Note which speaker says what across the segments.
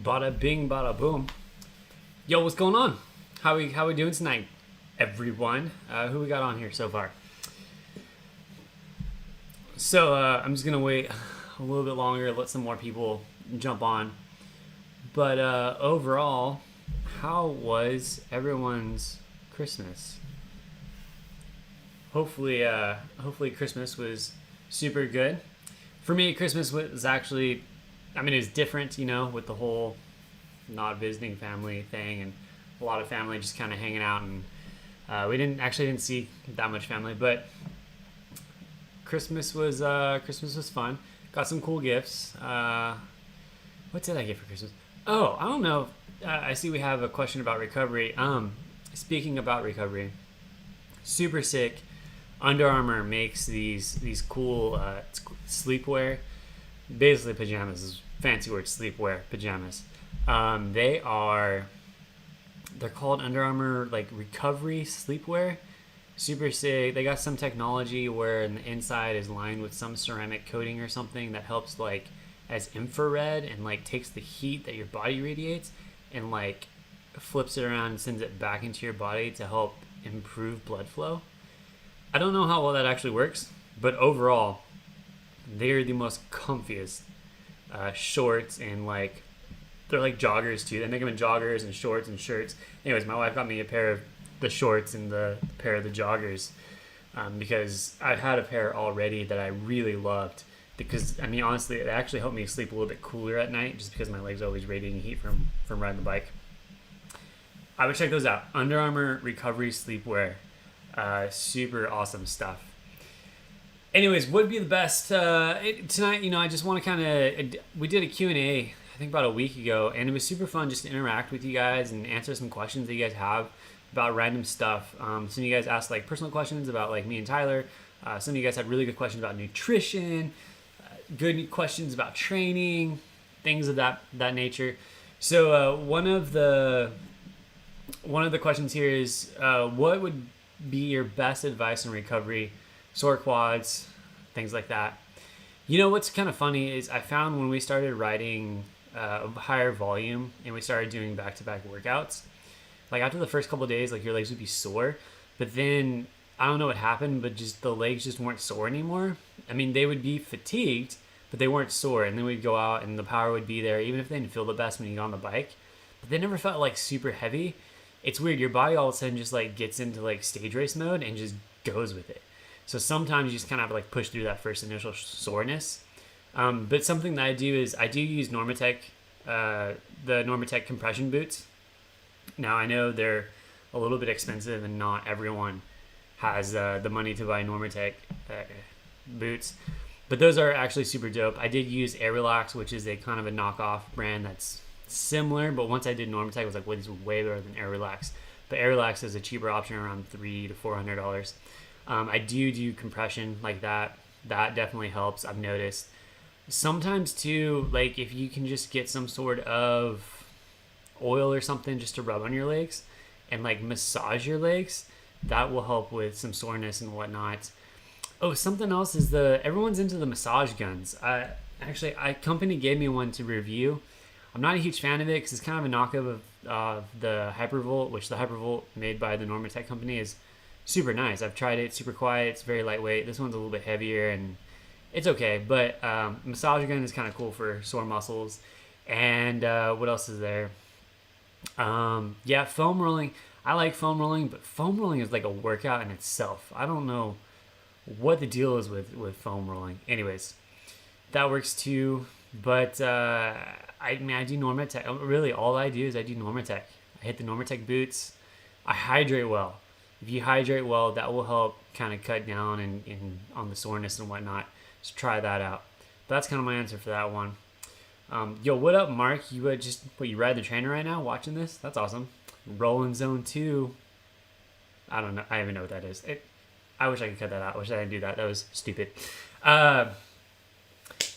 Speaker 1: Bada bing, bada boom. Yo, what's going on? How we doing tonight, everyone? Who we got on here so far? So I'm just gonna wait a little bit longer, let some more people jump on. But overall, how was everyone's Christmas? Hopefully Christmas was super good. For me, Christmas was actually, it was different, with the whole not visiting family thing and a lot of family just kind of hanging out, and we didn't see that much family, but Christmas was fun. Got some cool gifts. What did I get for Christmas? Oh, I don't know. I see we have a question about recovery. Speaking about recovery, super sick. Under Armour makes these cool sleepwear, basically pajamas. Is fancy word, sleepwear pajamas. They're called Under Armour recovery sleepwear. Super sick. They got some technology where the inside is lined with some ceramic coating or something that helps as infrared and takes the heat that your body radiates and flips it around and sends it back into your body to help improve blood flow. I don't know how well that actually works, but overall, they're the most comfiest shorts, and they're like joggers too. They make them in joggers and shorts and shirts. Anyways, my wife got me a pair of the shorts and the pair of the joggers because I had a pair already that I really loved. Because honestly, it actually helped me sleep a little bit cooler at night, just because my legs are always radiating heat from riding the bike. I would check those out. Under Armour Recovery Sleepwear. Super awesome stuff. Anyways, what would be the best tonight? I just want to we did a Q&A I think about a week ago, and it was super fun just to interact with you guys and answer some questions that you guys have about random stuff. Some of you guys asked personal questions about me and Tyler. Some of you guys had really good questions about nutrition, good questions about training, things of that nature. So one of the questions here is what would be your best advice on recovery, sore quads, things like that. What's kind of funny is I found when we started riding higher volume and we started doing back-to-back workouts, after the first couple of days, your legs would be sore, but then I don't know what happened, but just the legs just weren't sore anymore. They would be fatigued, but they weren't sore, and then we'd go out and the power would be there, even if they didn't feel the best when you got on the bike, but they never felt super heavy. It's weird. Your body all of a sudden just gets into stage race mode and just goes with it. So sometimes you just kind of have to push through that first initial soreness. But something that I do is I do use Normatec, the Normatec compression boots. Now I know they're a little bit expensive and not everyone has the money to buy Normatec boots, but those are actually super dope. I did use Air Relax, which is a kind of a knockoff brand that's similar, but once I did Normatec, I was like, well, these are way better than Air Relax. But Air Relax is a cheaper option, around $300 to $400. I do compression like that. That definitely helps. I've noticed sometimes too, if you can just get some sort of oil or something just to rub on your legs and massage your legs, that will help with some soreness and whatnot. Oh, something else is everyone's into the massage guns. Company gave me one to review. I'm not a huge fan of it because it's kind of a knockoff of the Hypervolt, which the Hypervolt made by the Normatec company is super nice. I've tried it, super quiet, it's very lightweight. This one's a little bit heavier and it's okay, but massage gun is kind of cool for sore muscles. And what else is there? Foam rolling. I like foam rolling, but foam rolling is like a workout in itself. I don't know what the deal is with foam rolling. Anyways, that works too. But I do Normatec. Really, all I do is I do Normatec. I hit the Normatec boots. I hydrate well. If you hydrate well, that will help kind of cut down in on the soreness and whatnot. So try that out. But that's kind of my answer for that one. Yo, what up, Mark? You you ride the trainer right now watching this? That's awesome. Rolling zone 2. I don't know. I don't even know what that is. I wish I could cut that out. I wish I didn't do that. That was stupid.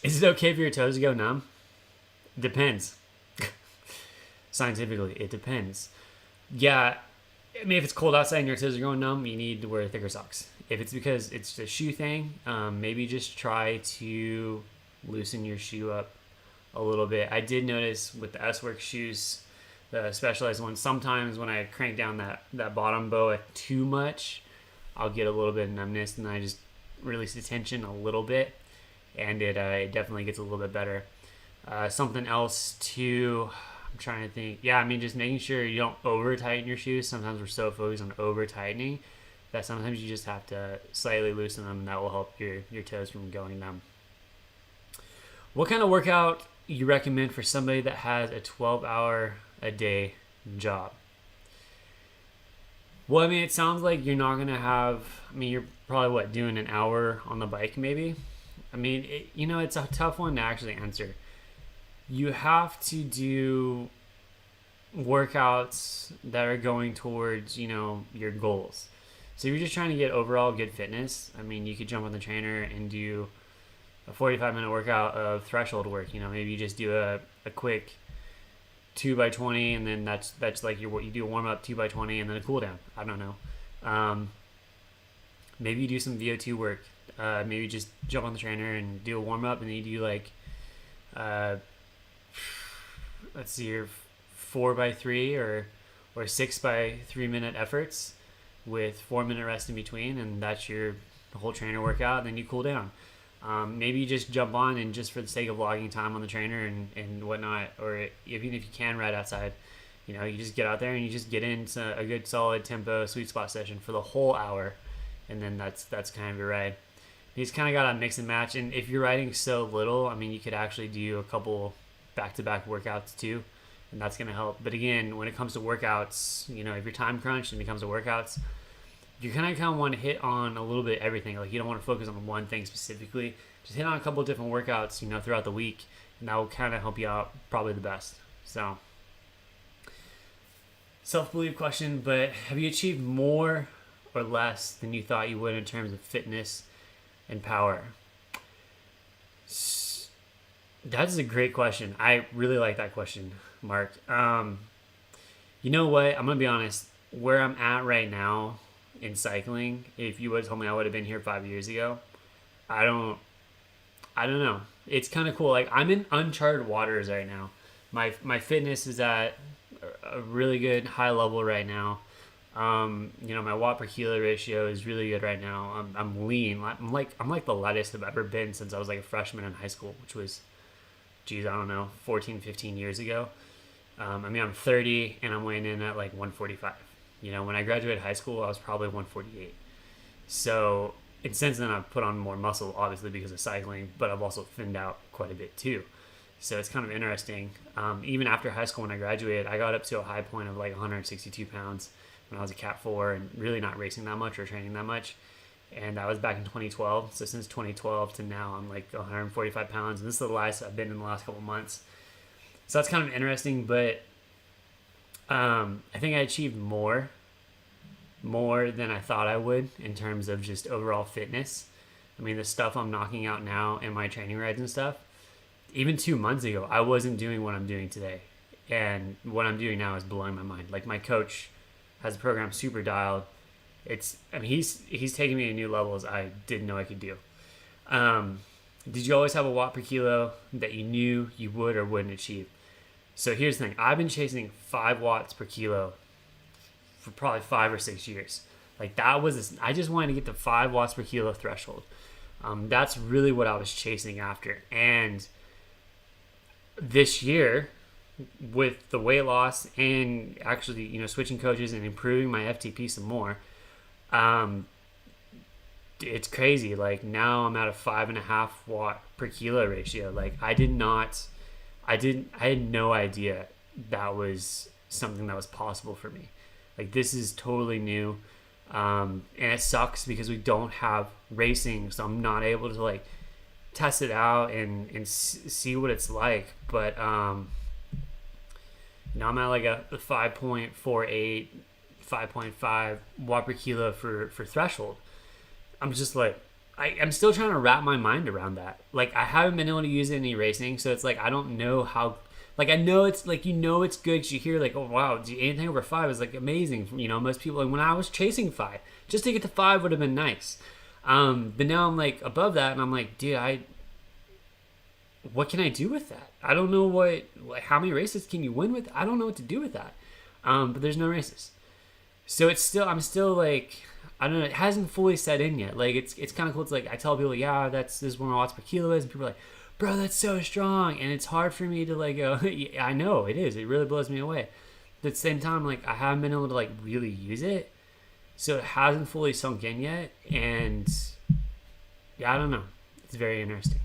Speaker 1: Is it okay for your toes to go numb? Depends. Scientifically, it depends. Yeah, if it's cold outside and your toes are going numb, you need to wear thicker socks. If it's because it's a shoe thing, maybe just try to loosen your shoe up a little bit. I did notice with the S-Work shoes, the Specialized ones, sometimes when I crank down that bottom boa too much, I'll get a little bit of numbness, and I just release the tension a little bit, and it definitely gets a little bit better. Something else too, I'm trying to think. Yeah, I mean, just making sure you don't over tighten your shoes. Sometimes we're so focused on over tightening that sometimes you just have to slightly loosen them, and that will help your toes from going numb. What kind of workout you recommend for somebody that has a 12-hour a day job? Well, I mean, it sounds like you're not going to have, I mean, you're probably, doing an hour on the bike maybe? I mean, it's a tough one to actually answer. You have to do workouts that are going towards, your goals. So if you're just trying to get overall good fitness, I mean, you could jump on the trainer and do a 45-minute workout of threshold work. Maybe you just do a quick 2x20, and then that's like you do a warm up 2x20 and then a cool down. I don't know. Maybe you do some VO2 work. Maybe just jump on the trainer and do a warm up, and then you do like let's see here, 4x3 or 6x3 minute efforts with 4-minute rest in between, and that's your whole trainer workout. And then you cool down. Maybe you just jump on and just for the sake of logging time on the trainer and whatnot, or even if you can ride outside, you just get out there and you just get into a good solid tempo sweet spot session for the whole hour, and then that's kind of your ride. You just kind of got to mix and match, and if you're riding so little, I mean, you could actually do a couple back-to-back workouts too, and that's going to help. But again, when it comes to workouts, if you're time crunched and it comes to workouts, you kind of want to hit on a little bit of everything. Like, you don't want to focus on one thing specifically. Just hit on a couple of different workouts, throughout the week, and that will kind of help you out probably the best. So, self-belief question, but have you achieved more or less than you thought you would in terms of fitness and power? That's a great question. I really like that question, Mark. You know what? I'm going to be honest. Where I'm at right now in cycling, if you would have told me I would have been here 5 years ago, I don't know. It's kind of cool. Like, I'm in uncharted waters right now. My fitness is at a really good high level right now. My watt per kilo ratio is really good right now. I'm lean. I'm like the lightest I've ever been since I was like a freshman in high school, which was, I don't know, 14, 15 years ago. I'm 30 and I'm weighing in at like 145. When I graduated high school, I was probably 148. So, and since then I've put on more muscle, obviously because of cycling, but I've also thinned out quite a bit too. So it's kind of interesting. Even after high school, when I graduated, I got up to a high point of like 162 pounds when I was a Cat 4 and really not racing that much or training that much. And that was back in 2012. So since 2012 to now, I'm like 145 pounds. And this is the lightest I've been in the last couple months. So that's kind of interesting, but I think I achieved more than I thought I would in terms of just overall fitness. I mean, the stuff I'm knocking out now in my training rides and stuff, even 2 months ago, I wasn't doing what I'm doing today. And what I'm doing now is blowing my mind. Like, my coach has the program super dialed. He's taking me to new levels I didn't know I could do. Did you always have a watt per kilo that you knew you would or wouldn't achieve? So here's the thing. I've been chasing 5 watts per kilo for probably 5 or 6 years. Like, I just wanted to get the 5 watts per kilo threshold. That's really what I was chasing after. And this year, with the weight loss and actually, switching coaches and improving my FTP some more, it's crazy. Like, now I'm at a 5.5 watt per kilo ratio. Like, I had no idea that was something that was possible for me. Like, this is totally new. And it sucks because we don't have racing, so I'm not able to like test it out and see what it's like. But I'm at like a 5.48, 5.5 watt per kilo for threshold. I'm just like, I'm still trying to wrap my mind around that. Like, I haven't been able to use it in any racing, so it's like I don't know how. Like, I know it's like, it's good because you hear like, oh wow, anything over 5 is like amazing. Most people, like, when I was chasing 5, just to get to 5 would have been nice. But now I'm like above that, and I'm like, dude, what can I do with that? I don't know how many races can you win with? I don't know what to do with that. But there's no races. So I'm still like, I don't know, it hasn't fully set in yet. Like, it's kind of cool. It's like, I tell people, yeah, this is where my watts per kilo is. And people are like, bro, that's so strong. And it's hard for me to like go, yeah, I know it is. It really blows me away. But at the same time, like, I haven't been able to like really use it. So it hasn't fully sunk in yet. And yeah, I don't know. It's very interesting.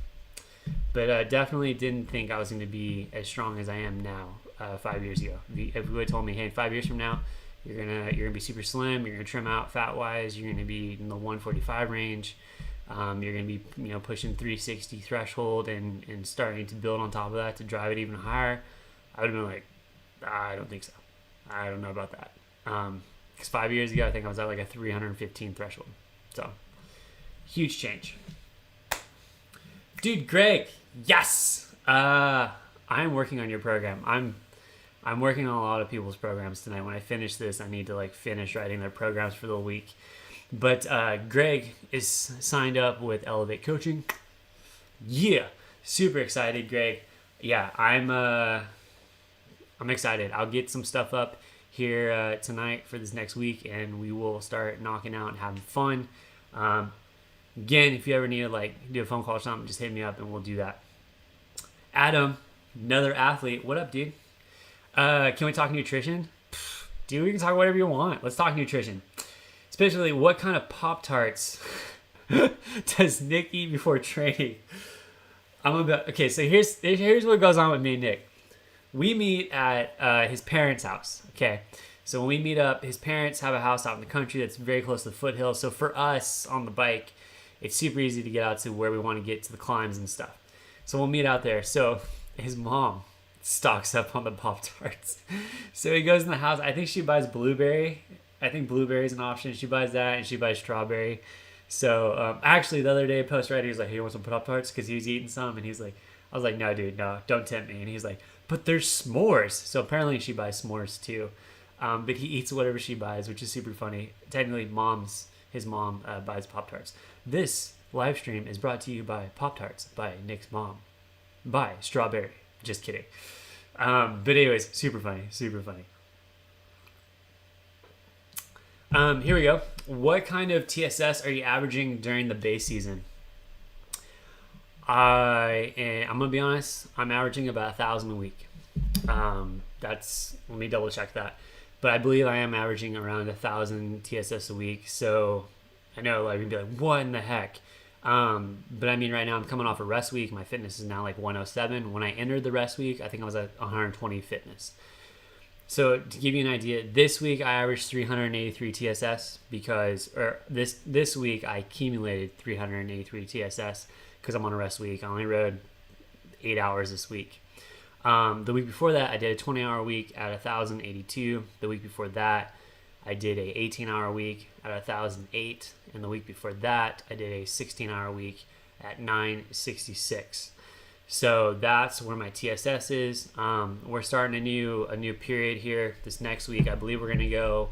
Speaker 1: But definitely didn't think I was going to be as strong as I am now 5 years ago. If you would have told me, hey, 5 years from now, you're gonna be super slim, you're gonna trim out fat wise, you're gonna be in the 145 range, you're gonna be pushing 360 threshold and starting to build on top of that to drive it even higher, I would have been like, I don't think so. I don't know about that. Because 5 years ago, I think I was at like a 315 threshold. So huge change. Dude, Greg, yes. I'm working on your program. I'm working on a lot of people's programs tonight. When I finish this, I need to like finish writing their programs for the week. But Greg is signed up with Elevate Coaching. Yeah, super excited, Greg. Yeah, I'm excited. I'll get some stuff up here tonight for this next week, and we will start knocking out and having fun. Again, if you ever need to like do a phone call or something, just hit me up and we'll do that. Adam, another athlete. What up, dude? Can we talk nutrition? Dude, we can talk whatever you want. Let's talk nutrition. Especially, what kind of Pop-Tarts does Nick eat before training? Okay, so here's what goes on with me and Nick. We meet at his parents' house. Okay, so when we meet up, his parents have a house out in the country that's very close to the foothills. So for us on the bike, it's super easy to get out to where we want to get to the climbs and stuff. So we'll meet out there. So his mom stocks up on the Pop-Tarts. So he goes in the house. I think she buys blueberry. I think blueberry is an option. She buys that, and she buys strawberry. So actually, the other day, post-ride, he was like, hey, you want some Pop-Tarts? Because he was eating some, and he's like, I was like, no, dude, no, don't tempt me. And he's like, but there's s'mores. So apparently she buys s'mores too. But he eats whatever she buys, which is super funny. Technically, his mom buys Pop-Tarts. This live stream is brought to you by Pop-Tarts, by Nick's mom, by Strawberry. Just kidding. But anyways, super funny. Here we go. What kind of TSS are you averaging during the base season? I'm gonna be honest. I'm averaging about 1,000 a week. Let me double check that. But I believe I am averaging around 1,000 TSS a week. So I know like you'd be like, what in the heck? But I mean, right now I'm coming off a rest week. My fitness is now like 107. When I entered the rest week, I think I was at 120 fitness. So to give you an idea, this week I averaged 383 TSS this week I accumulated 383 TSS because I'm on a rest week. I only rode 8 hours this week. The week before that, I did a 20-hour week at 1,082. The week before that, I did a 18-hour week at 1,008, and the week before that, I did a 16-hour week at 966. So that's where my TSS is. We're starting a new period here this next week. I believe we're going to go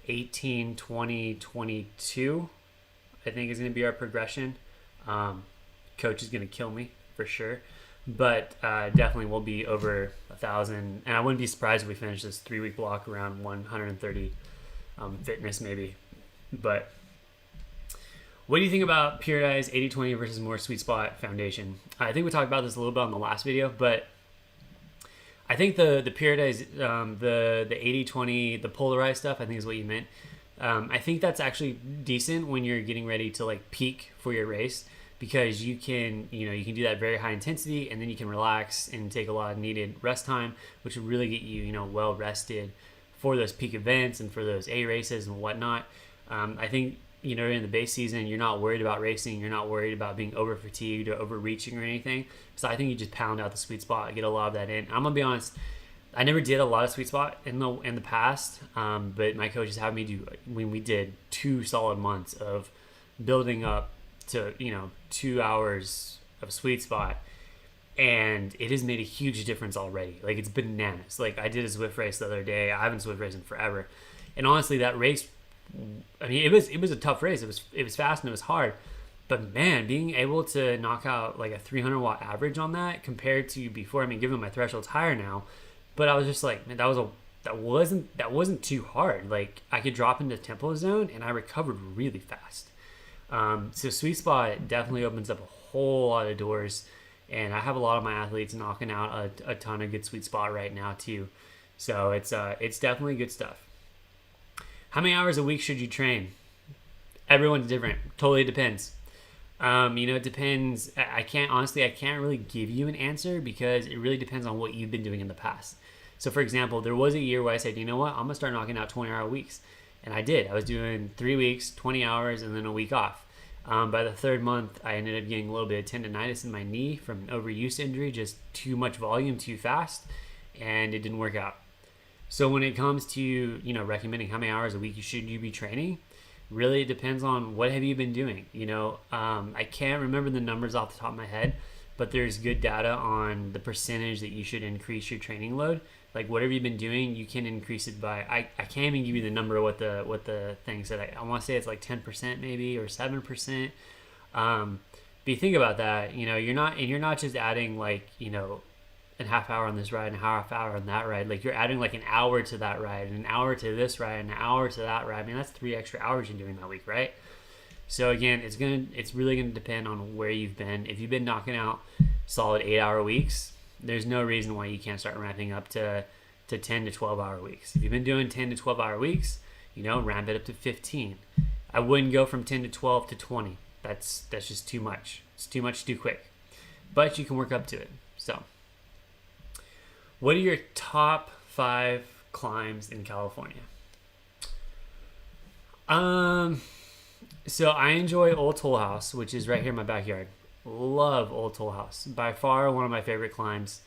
Speaker 1: 18, 20, 22. I think is going to be our progression. Coach is going to kill me for sure, but definitely will be over 1,000. And I wouldn't be surprised if we finish this 3-week block around 130 fitness maybe. But what do you think about periodized 80-20 versus more sweet spot foundation? I think we talked about this a little bit on the last video, but I think the periodized, the 80-20, the polarized stuff, I think is what you meant. I think that's actually decent when you're getting ready to like peak for your race, because you can do that very high intensity, and then you can relax and take a lot of needed rest time, which will really get you, well rested for those peak events and for those A races and whatnot. I think, in the base season, you're not worried about racing. You're not worried about being over fatigued or overreaching or anything. So I think you just pound out the sweet spot, get a lot of that in. I'm gonna be honest, I never did a lot of sweet spot in the past, but my coaches had me do, when we did 2 solid months of building up to 2 hours of sweet spot, and it has made a huge difference already. Like, it's bananas. Like, I did a Zwift race the other day. I haven't Zwift raced in forever, and honestly, that race, I mean, it was a tough race. It was fast and it was hard, But man, being able to knock out like a 300 watt average on that compared to before, I mean, given my threshold's higher now, but I was just like, man, that wasn't too hard. Like I could drop into tempo zone and I recovered really fast. So sweet spot definitely opens up a whole lot of doors, and I have a lot of my athletes knocking out a ton of good sweet spot right now too. So it's definitely good stuff. How many hours a week should you train? Everyone's different. Totally depends. It depends. I can't really give you an answer because it really depends on what you've been doing in the past. So for example, there was a year where I said, you know what, I'm gonna start knocking out 20-hour weeks. And I did. I was doing 3 weeks, 20 hours, and then a week off. By the third month, I ended up getting a little bit of tendonitis in my knee from an overuse injury, just too much volume too fast, and it didn't work out. So when it comes to, recommending how many hours a week should you be training, really it depends on what have you been doing. I can't remember the numbers off the top of my head, but there's good data on the percentage that you should increase your training load. Like whatever you've been doing, you can increase it by. I can't even give you the number of what the thing said. I want to say it's like 10% maybe or 7%. But you think about that, you're not just adding like a half hour on this ride and a half hour on that ride. Like you're adding like an hour to that ride and an hour to this ride and an hour to that ride. I mean that's 3 extra hours you're doing that week, right? So again, it's really gonna depend on where you've been. If you've been knocking out solid 8-hour weeks, there's no reason why you can't start ramping up to 10 to 12-hour weeks. If you've been doing 10 to 12-hour weeks, ramp it up to 15. I wouldn't go from 10 to 12 to 20. That's just too much. It's too much too quick. But you can work up to it. So, what are your top 5 climbs in California? So I enjoy Old Toll House, which is right here in my backyard. Love Old Toll House. By far one of my favorite climbs.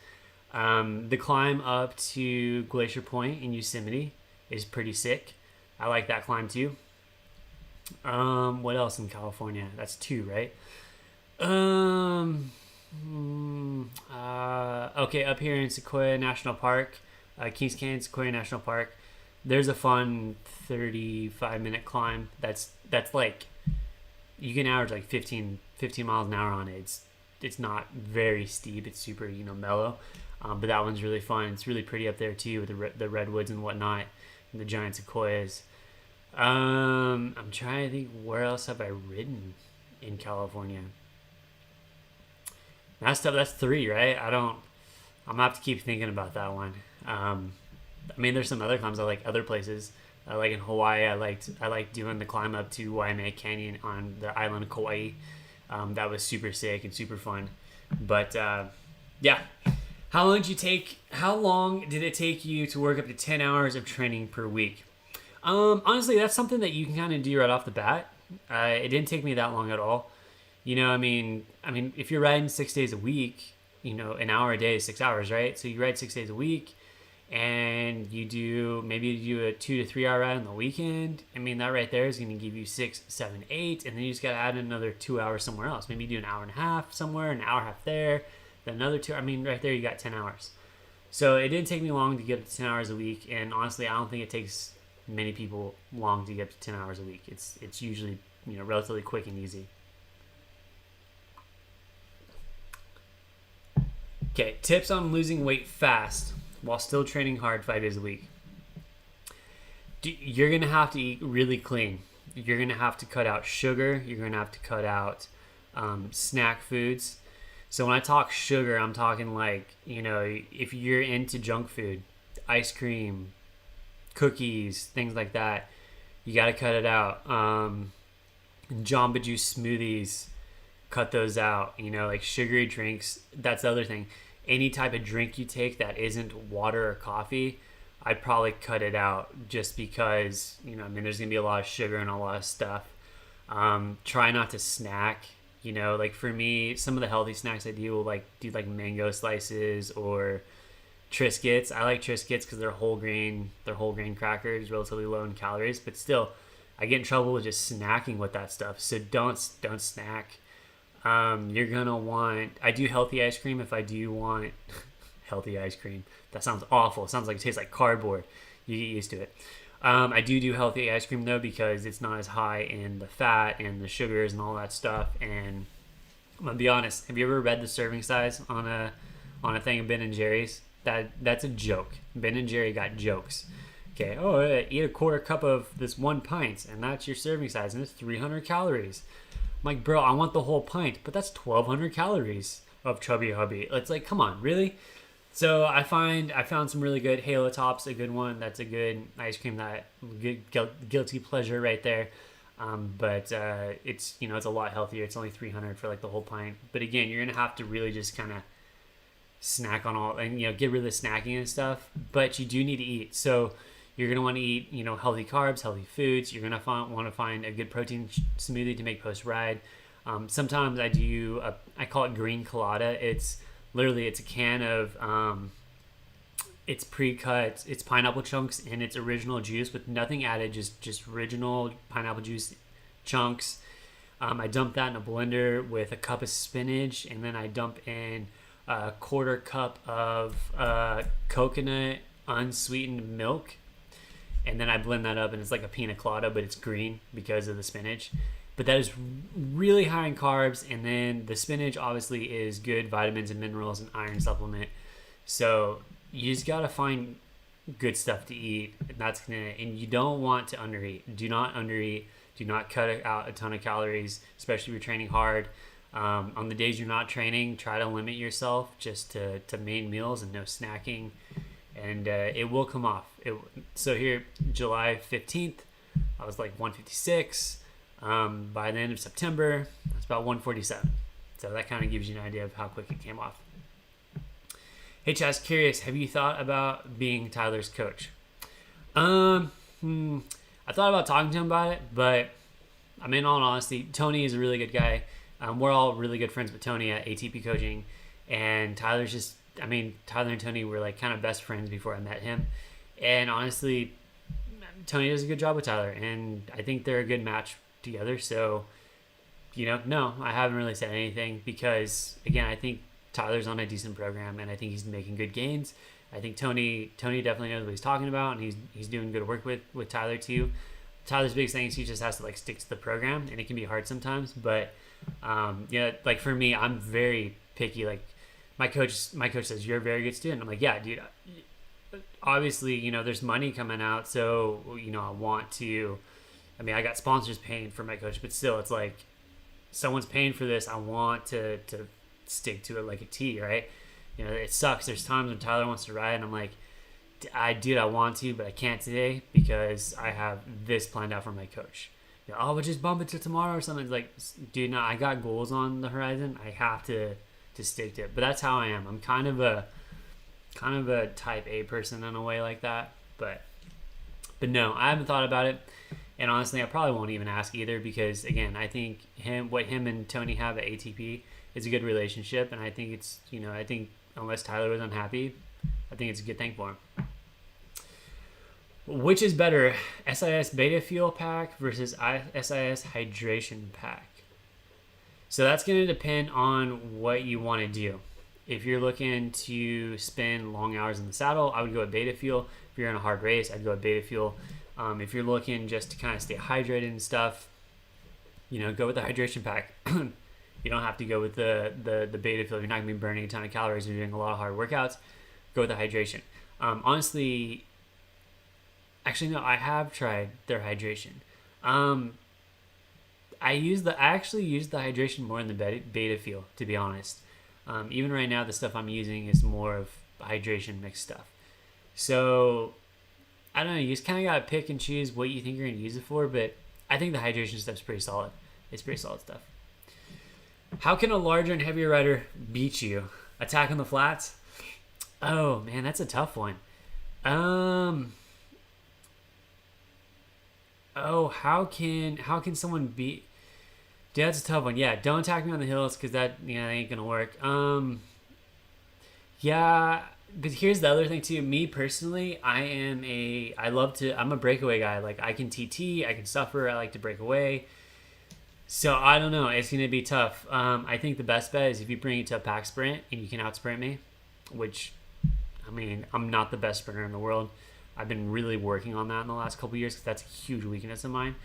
Speaker 1: The climb up to Glacier Point in Yosemite is pretty sick. I like that climb too. What else in California? That's 2, right? Okay, up here in Sequoia National Park, Kings Canyon Sequoia National Park, there's a fun 35-minute climb. That's like you can average like 15 miles an hour on it. It's not very steep. It's super mellow, but that one's really fun. It's really pretty up there too with the redwoods and whatnot and the giant sequoias. I'm trying to think, where else have I ridden in California? That's 3, right? I'm gonna have to keep thinking about that one. There's some other climbs I like other places. Like in Hawaii, I liked doing the climb up to Waimea Canyon on the island of Kauai. That was super sick and super fun. But yeah, how long did it take you to work up to 10 hours of training per week? Honestly, that's something that you can kind of do right off the bat. It didn't take me that long at all. If you're riding 6 days a week, an hour a day is 6 hours, right? So you ride 6 days a week, and you do a 2 to 3 hour ride on the weekend. That right there is going to give you 6, 7, 8, and then you just got to add another 2 hours somewhere else. Maybe you do an hour and a half somewhere, an hour and a half there, then another 2. Right there you got 10 hours. So it didn't take me long to get up to 10 hours a week, and honestly, I don't think it takes many people long to get up to 10 hours a week. It's usually relatively quick and easy. Okay, tips on losing weight fast while still training hard 5 days a week. You're going to have to eat really clean. You're going to have to cut out sugar. You're going to have to cut out snack foods. So when I talk sugar, I'm talking like, if you're into junk food, ice cream, cookies, things like that, you got to cut it out. Jamba Juice smoothies, cut those out. Like sugary drinks, that's the other thing. Any type of drink you take that isn't water or coffee, I'd probably cut it out, just because there's gonna be a lot of sugar and a lot of stuff. Try not to snack. Like for me, some of the healthy snacks I do will do mango slices or Triscuits. I like Triscuits because they're whole grain crackers, relatively low in calories, but still I get in trouble with just snacking with that stuff. So don't snack. You're gonna want, I do healthy ice cream if I do want healthy ice cream. That sounds awful. It sounds like it tastes like cardboard. You get used to it. I do healthy ice cream though because it's not as high in the fat and the sugars and all that stuff. And I'm gonna be honest. Have you ever read the serving size on a thing of Ben and Jerry's? That's a joke. Ben and Jerry got jokes. Okay. Oh, eat a quarter cup of this 1 pint, and that's your serving size, and it's 300 calories. I'm like, bro, I want the whole pint, but that's 1,200 calories of Chubby Hubby. It's like, come on, really? So I found some really good Halo Top's a good one. That's a good ice cream that good guilty pleasure right there. But it's it's a lot healthier. It's only 300 for like the whole pint. But again, you're gonna have to really just kind of snack on all and get rid of the snacking and stuff. But you do need to eat. So you're gonna want to eat healthy carbs, healthy foods. You're gonna want to find a good protein smoothie to make post ride. Sometimes I call it green colada. It's a can of it's pre-cut, it's pineapple chunks in its original juice with nothing added, just original pineapple juice chunks. I dump that in a blender with a cup of spinach, and then I dump in a quarter cup of coconut unsweetened milk, and then I blend that up, and it's like a pina colada, but it's green because of the spinach. But that is really high in carbs, and then the spinach obviously is good vitamins and minerals and iron supplement. So you just gotta find good stuff to eat. And you don't want to undereat. Do not undereat. Do not cut out a ton of calories, especially if you're training hard. On the days you're not training, try to limit yourself just to main meals and no snacking, and it will come off. So here, July 15th, I was like 156. By the end of September, it's about 147. So that kind of gives you an idea of how quick it came off. Hey Chaz, curious, have you thought about being Tyler's coach? I thought about talking to him about it, but I mean, in all honesty, Tony is a really good guy. We're all really good friends with Tony at ATP Coaching, and Tyler and Tony were like kind of best friends before I met him. And honestly, Tony does a good job with Tyler, and I think they're a good match together. So no, I haven't really said anything because again, I think Tyler's on a decent program and I think he's making good gains. I think Tony definitely knows what he's talking about, and he's doing good work with Tyler too. Tyler's biggest thing is he just has to like stick to the program, and it can be hard sometimes, but like for me, I'm very picky. Like my coach says, you're a very good student. I'm like, yeah, dude, obviously there's money coming out, so I got sponsors paying for my coach, but still, it's like someone's paying for this. I want to stick to it like a T, right? It sucks. There's times when Tyler wants to ride, and I'm like, I want to, but I can't today because I have this planned out for my coach. We'll just bump it to tomorrow or something. It's like, dude, no, I got goals on the horizon. I have to stick to it. But that's how I am. I'm kind of a type A person in a way like that. But no, I haven't thought about it. And honestly, I probably won't even ask either because, again, I think what him and Tony have at ATP is a good relationship. And I think it's, I think unless Tyler was unhappy, I think it's a good thing for him. Which is better, SIS Beta Fuel Pack versus SIS Hydration Pack? So that's going to depend on what you want to do. If you're looking to spend long hours in the saddle, I would go with Beta Fuel. If you're in a hard race, I'd go with Beta Fuel. If you're looking just to kind of stay hydrated and stuff, go with the hydration pack. You don't have to go with the Beta Fuel. You're not going to be burning a ton of calories. You're doing a lot of hard workouts. Go with the hydration. Honestly, actually, no, I have tried their hydration. I actually use the hydration more than the Beta Fuel, to be honest. Even right now, the stuff I'm using is more of hydration mixed stuff. So, I don't know, you just kind of got to pick and choose what you think you're going to use it for, but I think the hydration stuff's pretty solid. It's pretty solid stuff. How can a larger and heavier rider beat you? Attack on the flats? Oh, man, that's a tough one. How can someone beat... Dude, that's a tough one. Yeah, don't attack me on the hills because that ain't gonna work. Yeah, but here's the other thing too. Me personally, I'm a breakaway guy. Like I can TT, I can suffer. I like to break away. So I don't know. It's gonna be tough. I think the best bet is if you bring it to a pack sprint and you can out sprint me, which, I'm not the best sprinter in the world, I've been really working on that in the last couple of years because that's a huge weakness of mine.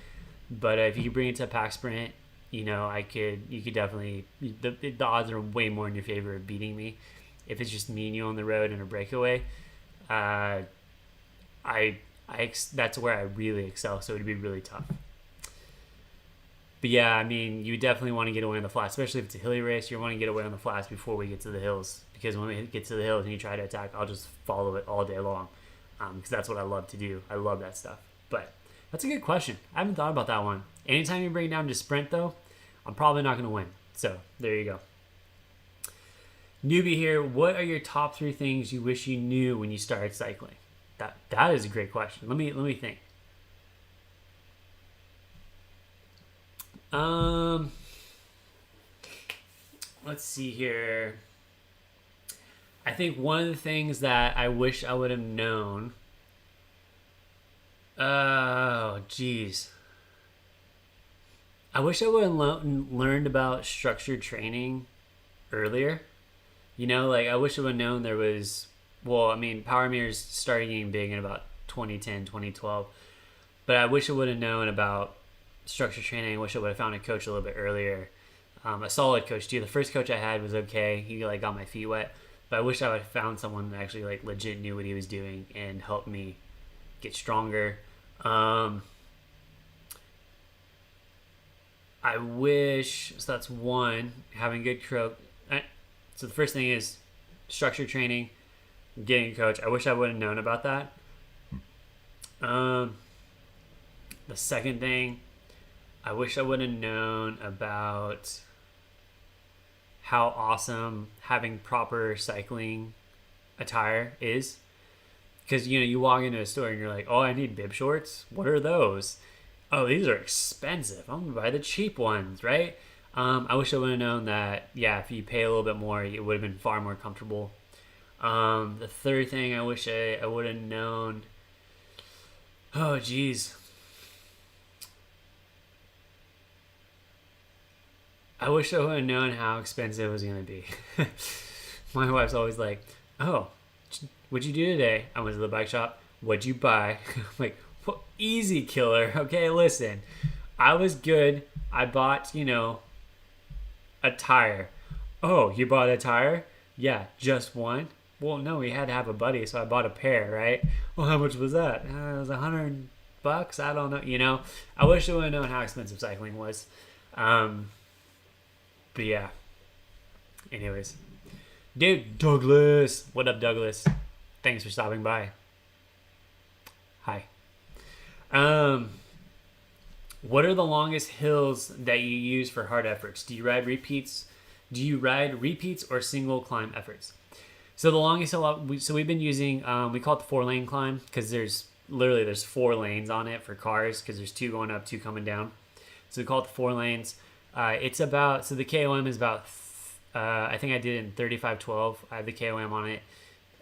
Speaker 1: But if you could bring it to a pack sprint, you could definitely, the odds are way more in your favor of beating me. If it's just me and you on the road in a breakaway, that's where I really excel, so it'd be really tough. But yeah, I mean, you definitely want to get away on the flats, especially if it's a hilly race. You want to get away on the flats before we get to the hills, because when we get to the hills and you try to attack, I'll just follow it all day long, because that's what I love to do. I love that stuff. But that's a good question. I haven't thought about that one. Anytime you bring it down to sprint, though, I'm probably not going to win. So there you go. Newbie here. What are your top 3 things you wish you knew when you started cycling? That is a great question. Let me think. Let's see here. I think one of the things that I wish I would have known. Oh, geez. I wish I would have learned about structured training earlier. I wish I would have known there was. Well, I mean, power meters started getting big in about 2010, 2012. But I wish I would have known about structured training. I wish I would have found a coach a little bit earlier. A solid coach, too. The first coach I had was okay. He, got my feet wet. But I wish I would have found someone that actually, legit knew what he was doing and helped me get stronger. I wish... So that's one. Having good coach. So the first thing is structured training. Getting a coach. I wish I would have known about that. The second thing, I wish I would have known about how awesome having proper cycling attire is. Because, you walk into a store and you're like, oh, I need bib shorts. What are those? Oh, these are expensive. I'm going to buy the cheap ones, right? I wish I would have known that, if you pay a little bit more, it would have been far more comfortable. The third thing I wish I would have known. Oh, geez. I wish I would have known how expensive it was going to be. My wife's always like, oh, what'd you do today? I went to the bike shop. What'd you buy? I'm like, well, easy, killer. Okay, listen. I was good. I bought, a tire. Oh, you bought a tire? Yeah, just one? Well, no, we had to have a buddy, so I bought a pair, right? Well, how much was that? It was $100. I don't know. I wish I would have known how expensive cycling was. But yeah. Anyways. Dude, Douglas. What up, Douglas? Thanks for stopping by. Hi. What are the longest hills that you use for hard efforts? Do you ride repeats or single climb efforts? So the longest hill, we've been using, we call it the 4-lane climb because there's 4 lanes on it for cars because there's 2 going up, 2 coming down. So we call it the 4 lanes. It's about, so the KOM is about, I think I did it in 3512. I have the KOM on it.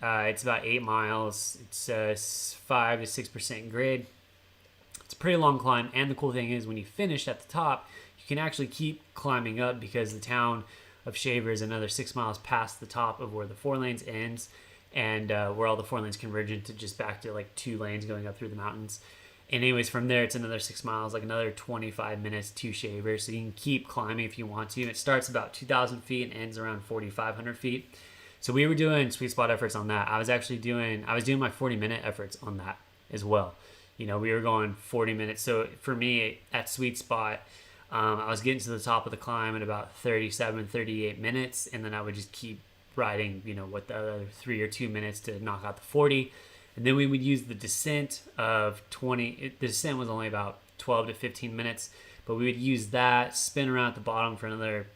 Speaker 1: It's about 8 miles. It's 5 to 6% grade. It's a pretty long climb. And the cool thing is when you finish at the top, you can actually keep climbing up because the town of Shaver is another 6 miles past the top of where the 4 lanes ends, and where all the 4 lanes converge into just back to 2 lanes going up through the mountains. And anyways, from there it's another 6 miles, another 25 minutes to Shaver, so you can keep climbing if you want to. It starts about 2,000 feet and ends around 4,500 feet. So we were doing sweet spot efforts on that. I was doing my 40-minute efforts on that as well. We were going 40 minutes. So for me at sweet spot, I was getting to the top of the climb in about 37, 38 minutes, and then I would just keep riding, the other 3 or 2 minutes to knock out the 40. And then we would use the descent of 20. The descent was only about 12 to 15 minutes, but we would use that, spin around at the bottom for another,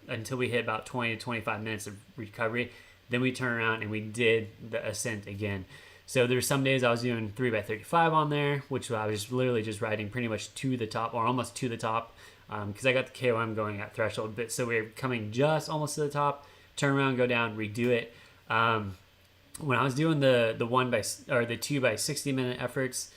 Speaker 1: until we hit about 20 to 25 minutes of recovery. Then we turn around and we did the ascent again. So there were some days I was doing 3x35 on there, which I was literally just riding pretty much to the top or almost to the top. Because I got the KOM going at threshold, but so we were coming just almost to the top, turn around, go down, redo it. When I was doing the 2 by 60-minute efforts,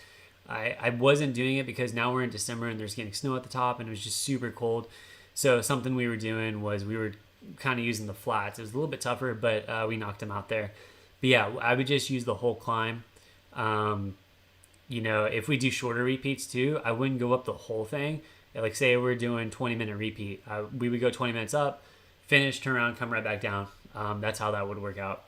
Speaker 1: I wasn't doing it because now we're in December and there's getting snow at the top and it was just super cold. So something we were doing was we were kind of using the flats. It was a little bit tougher, but we knocked them out there. But yeah, I would just use the whole climb. If we do shorter repeats too, I wouldn't go up the whole thing. Like say we're doing 20-minute repeat, we would go 20 minutes up, finish, turn around, come right back down. That's how that would work out.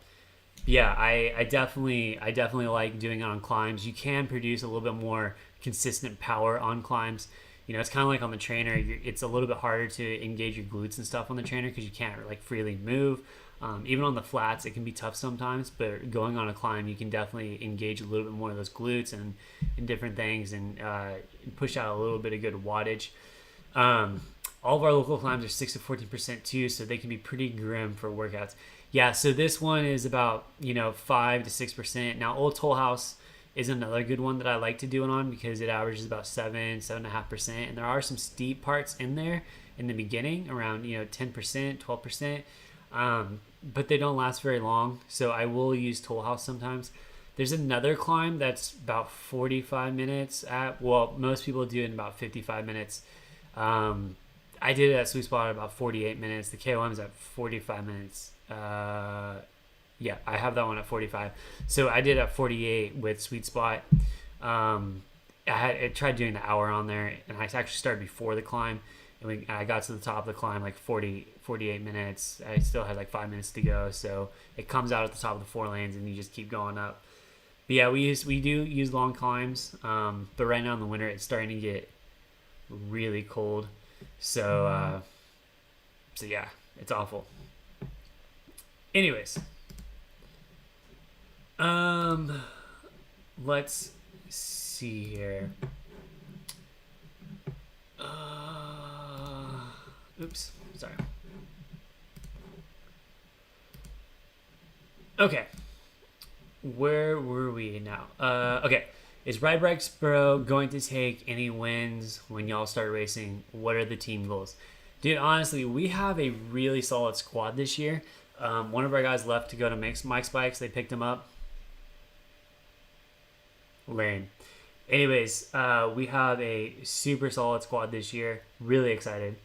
Speaker 1: Yeah, I definitely like doing it on climbs. You can produce a little bit more consistent power on climbs. It's kind of like on the trainer. It's a little bit harder to engage your glutes and stuff on the trainer because you can't like freely move. Even on the flats, it can be tough sometimes. But going on a climb, you can definitely engage a little bit more of those glutes and different things and push out a little bit of good wattage. All of our local climbs are 6 to 14% too, so they can be pretty grim for workouts. Yeah, so this one is about 5 to 6%. Now, Old Toll House is another good one that I like to do it on because it averages about 7.5%, and there are some steep parts in there in the beginning, around 10%, 12%, but they don't last very long. So I will use Toll House sometimes. There's another climb that's about 45 minutes most people do it in about 55 minutes. I did it at Sweet Spot at about 48 minutes. The KOM is at 45 minutes. I have that one at 45. So I did at 48 with Sweet Spot. I tried doing the hour on there, and I actually started before the climb. And I got to the top of the climb like 48 minutes. I still had like 5 minutes to go. So it comes out at the top of the 4 lanes, and you just keep going up. But yeah, we do use long climbs. But right now in the winter, it's starting to get really cold. So yeah, it's awful. Anyways, let's see here. Oops, sorry. Okay, where were we now? Okay. Is Ride Bikes Bro going to take any wins when y'all start racing? What are the team goals? Dude, honestly, we have a really solid squad this year. One of our guys left to go to Mike's Bikes. They picked him up. Lame. Anyways, we have a super solid squad this year. Really excited.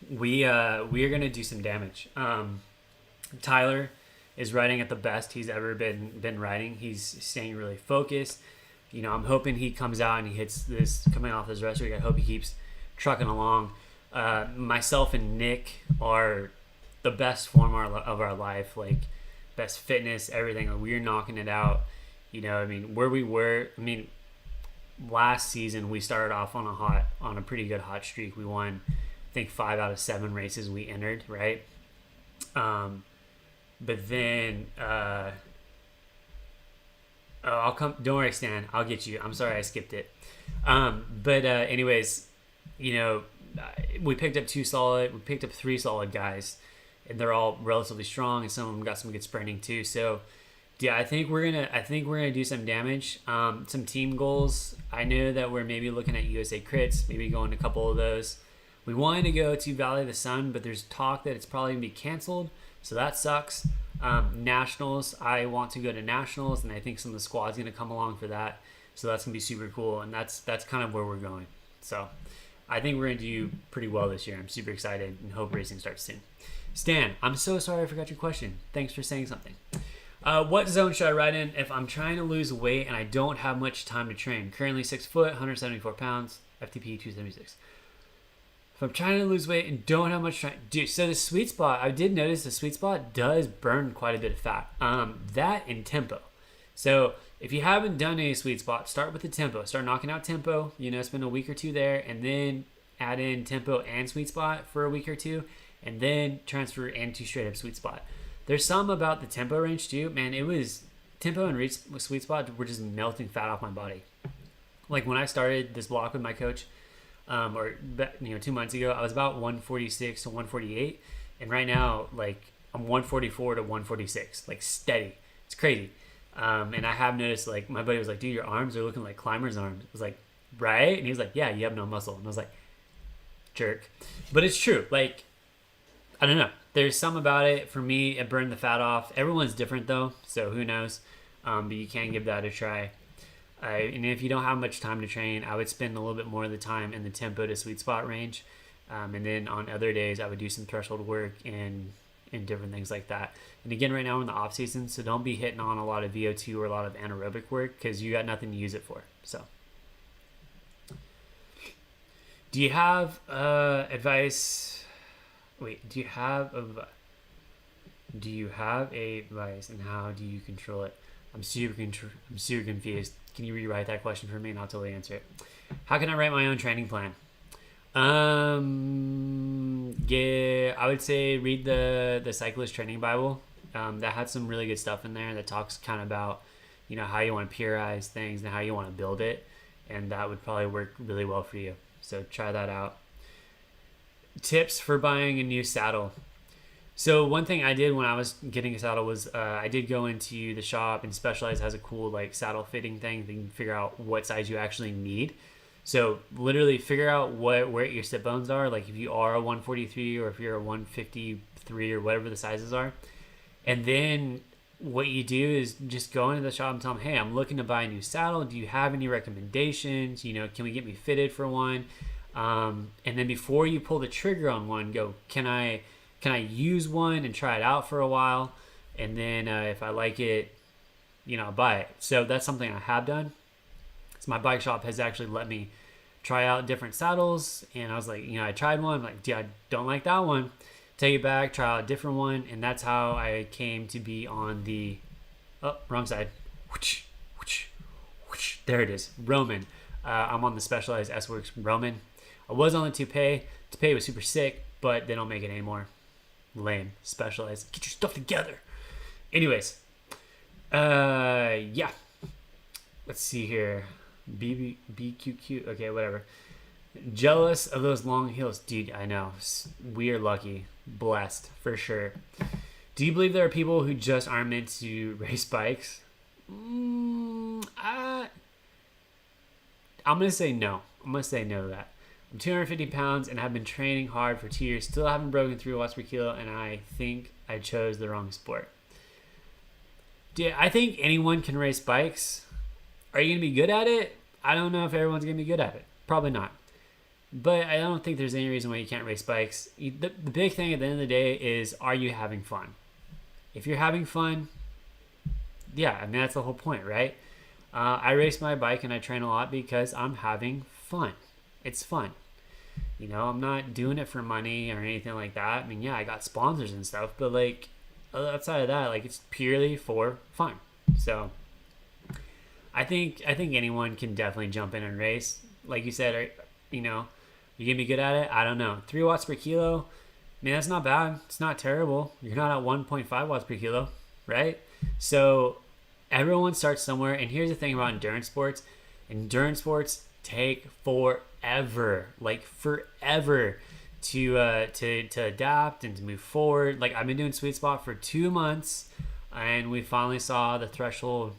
Speaker 1: We are going to do some damage. Tyler is riding at the best he's ever been riding. He's staying really focused. I'm hoping he comes out and he hits this coming off his rest week. I hope he keeps trucking along. Myself and Nick are the best form of our life, like best fitness, everything. Like, we're knocking it out. Where we were. Last season we started off on a pretty good hot streak. We won, I think, 5 out of 7 races we entered, right? But then, I'll come. Don't worry, Stan. I'll get you. I'm sorry I skipped it. Anyways, we picked up 3 solid guys, and they're all relatively strong, and some of them got some good sprinting too. So, yeah, I think we're gonna do some damage. Some team goals. I know that we're maybe looking at USA Crits, maybe going to a couple of those. We wanted to go to Valley of the Sun, but there's talk that it's probably gonna be canceled. So that sucks. Nationals, I want to go to Nationals, and I think some of the squad's going to come along for that. So that's going to be super cool, and that's kind of where we're going. So I think we're going to do pretty well this year. I'm super excited and hope racing starts soon. Stan, I'm so sorry I forgot your question. Thanks for saying something. What zone should I ride in if I'm trying to lose weight and I don't have much time to train? Currently 6 foot, 174 pounds, FTP 276. If I'm trying to lose weight and don't have much time, dude. So the sweet spot, I did notice the sweet spot does burn quite a bit of fat. That and tempo. So if you haven't done any sweet spot, start with the tempo. Start knocking out tempo. Spend a week or 2 there, and then add in tempo and sweet spot for a week or 2, and then transfer into straight up sweet spot. There's some about the tempo range too. Man, it was tempo and sweet spot were just melting fat off my body. Like when I started this block with my coach. 2 months ago, I was about 146 to 148, and right now, like, I'm 144 to 146, like, steady. It's crazy. And I have noticed, like, my buddy was like, dude, your arms are looking like climber's arms. I was like, right? And he was like, yeah, you have no muscle. And I was like, jerk. But it's true. Like, I don't know. There's some about it. For me, it burned the fat off. Everyone's different, though, so who knows? But you can give that a try. And if you don't have much time to train, I would spend a little bit more of the time in the tempo to sweet spot range. And then on other days, I would do some threshold work in and different things like that. And again, right now we're in the off season, so don't be hitting on a lot of VO2 or a lot of anaerobic work because you got nothing to use it for. So, do you have advice? Wait, do you have advice, and how do you control it? I'm super confused. Can you rewrite that question for me, and I'll totally answer it. How can I write my own training plan? Yeah, I would say read the Cyclist Training Bible. That had some really good stuff in there that talks kind of about, how you want to periodize things and how you want to build it, and that would probably work really well for you. So try that out. Tips for buying a new saddle. So one thing I did when I was getting a saddle was I did go into the shop, and Specialized has a cool like saddle fitting thing. You can figure out what size you actually need. So literally figure out where your sit bones are. Like if you are a 143 or if you're a 153 or whatever the sizes are. And then what you do is just go into the shop and tell them, hey, I'm looking to buy a new saddle. Do you have any recommendations? Can we get me fitted for one? And then before you pull the trigger on one, go, can I use one and try it out for a while? And then if I like it, I'll buy it. So that's something I have done. So my bike shop has actually let me try out different saddles. And I was like, I tried one. I'm like, dude, I don't like that one. Take it back, try out a different one. And that's how I came to be on the, wrong side. There it is, Roman. I'm on the Specialized S-Works Roman. I was on the Toupee. Toupee was super sick, but they don't make it anymore. Lame. Specialized. Get your stuff together. Anyways. Yeah. Let's see here. BQQ. Okay, whatever. Jealous of those long heels. Dude, I know. We are lucky. Blessed. For sure. Do you believe there are people who just aren't meant to race bikes? I'm going to say no. I'm going to say no to that. I'm 250 pounds and have been training hard for 2 years. Still haven't broken 3 watts per kilo, and I think I chose the wrong sport. Dude, I think anyone can race bikes. Are you going to be good at it? I don't know if everyone's going to be good at it. Probably not. But I don't think there's any reason why you can't race bikes. The big thing at the end of the day is, are you having fun? If you're having fun, yeah, I mean, that's the whole point, right? I race my bike and I train a lot because I'm having fun. It's fun. I'm not doing it for money or anything like that. I mean, yeah, I got sponsors and stuff, but like outside of that, like it's purely for fun. So I think anyone can definitely jump in and race. Like you said, you gonna be good at it? I don't know. 3 watts per kilo. I mean, that's not bad. It's not terrible. You're not at 1.5 watts per kilo, right? So everyone starts somewhere. And here's the thing about endurance sports. Endurance sports take forever, like forever to adapt and to move forward. Like I've been doing Sweet Spot for 2 months, and we finally saw the threshold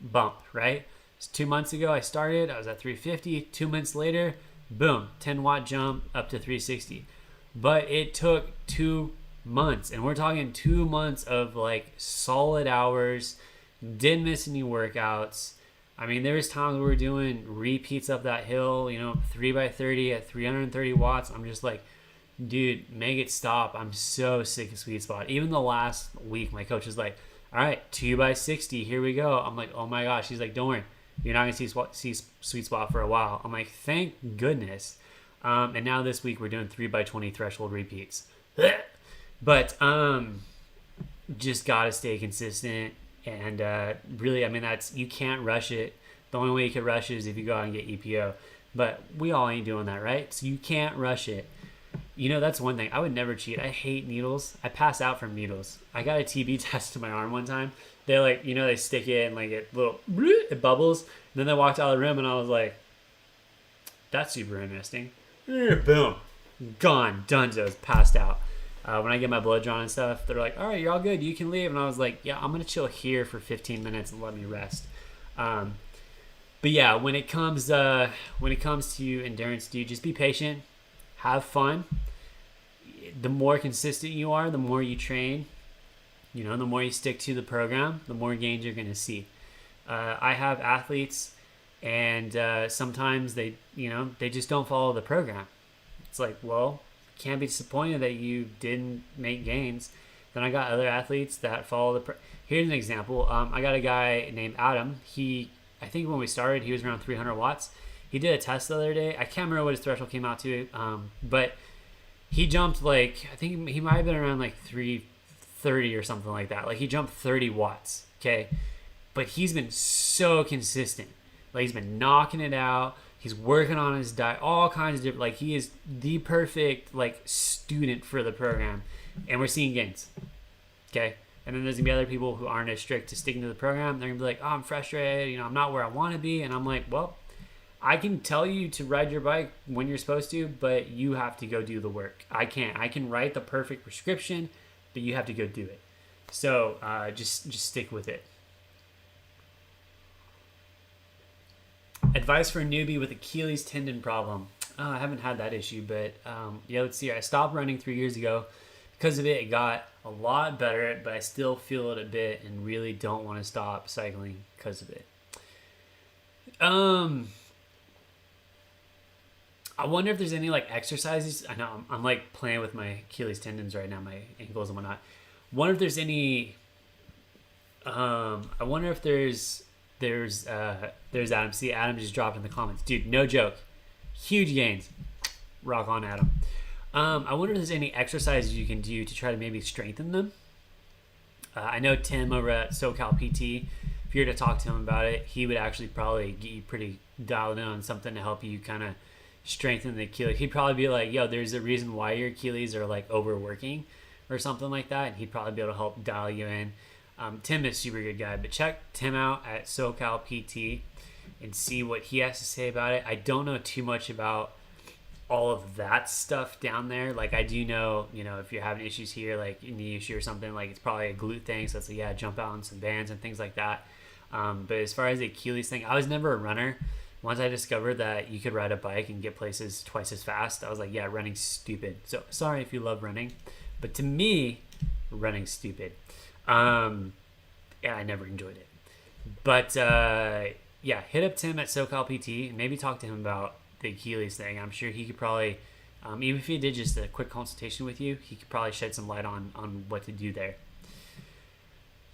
Speaker 1: bump, right? So 2 months ago I started, I was at 350. 2 months later, boom, 10 watt jump up to 360. But it took 2 months, and we're talking 2 months of like solid hours. Didn't miss any workouts. I mean, there was times we were doing repeats up that hill, 3x30 at 330 watts. I'm just like, dude, make it stop. I'm so sick of Sweet Spot. Even the last week, my coach was like, all right, 2x60, here we go. I'm like, oh my gosh. He's like, don't worry, you're not going to see Sweet Spot for a while. I'm like, thank goodness. And now this week we're doing 3x20 threshold repeats. But just got to stay consistent. And really, I mean, you can't rush it. The only way you can rush it is if you go out and get EPO. But we all ain't doing that, right? So you can't rush it. That's one thing. I would never cheat. I hate needles. I pass out from needles. I got a TB test to my arm one time. They they stick it and like it bubbles. And then they walked out of the room and I was like, that's super interesting. Boom. Gone. Dunzos. Passed out. When I get my blood drawn and stuff, they're like, all right, you're all good. You can leave. And I was like, yeah, I'm going to chill here for 15 minutes and let me rest. But yeah, when it comes to endurance, dude, just be patient. Have fun. The more consistent you are, the more you train, the more you stick to the program, the more gains you're going to see. I have athletes and sometimes they just don't follow the program. It's like, well, can't be disappointed that you didn't make gains. Then I got other athletes that follow here's an example. I got a guy named Adam. I think when we started, he was around 300 watts. He did a test the other day. I can't remember what his threshold came out to, but he jumped I think he might have been around 330 or something like that. Like he jumped 30 watts, okay? But he's been so consistent. Like he's been knocking it out. He's working on his diet, all kinds of different, he is the perfect, student for the program. And we're seeing gains, okay? And then there's going to be other people who aren't as strict to sticking to the program. They're going to be like, oh, I'm frustrated. I'm not where I want to be. And I'm like, well, I can tell you to ride your bike when you're supposed to, but you have to go do the work. I can't. I can write the perfect prescription, but you have to go do it. So just stick with it. Advice for a newbie with Achilles tendon problem. I haven't had that issue, but let's see. I stopped running 3 years ago. Because of it got a lot better, but I still feel it a bit and really don't want to stop cycling because of it. I wonder if there's any exercises. I know I'm playing with my Achilles tendons right now, my ankles and whatnot. Wonder if there's any. I wonder if there's Adam. See, Adam just dropped in the comments, dude. No joke, huge gains. Rock on, Adam. I wonder if there's any exercises you can do to try to maybe strengthen them. I know Tim over at SoCal PT, if you were to talk to him about it, he would actually probably get you pretty dialed in on something to help you kind of strengthen the Achilles. He'd probably be like, yo, there's a reason why your Achilles are overworking or something like that. And he'd probably be able to help dial you in. Tim is a super good guy, but check Tim out at SoCal PT and see what he has to say about it. I don't know too much about all of that stuff down there. I do know, if you're having issues here, knee issue or something, it's probably a glute thing. So it's jump out on some bands and things like that. But as far as the Achilles thing, I was never a runner. Once I discovered that you could ride a bike and get places twice as fast, I was like, yeah, running's stupid. So sorry if you love running, but to me, running's stupid. I never enjoyed it. But hit up Tim at SoCal PT and maybe talk to him about the Achilles thing. I'm sure he could probably, even if he did just a quick consultation with you, he could probably shed some light on what to do there.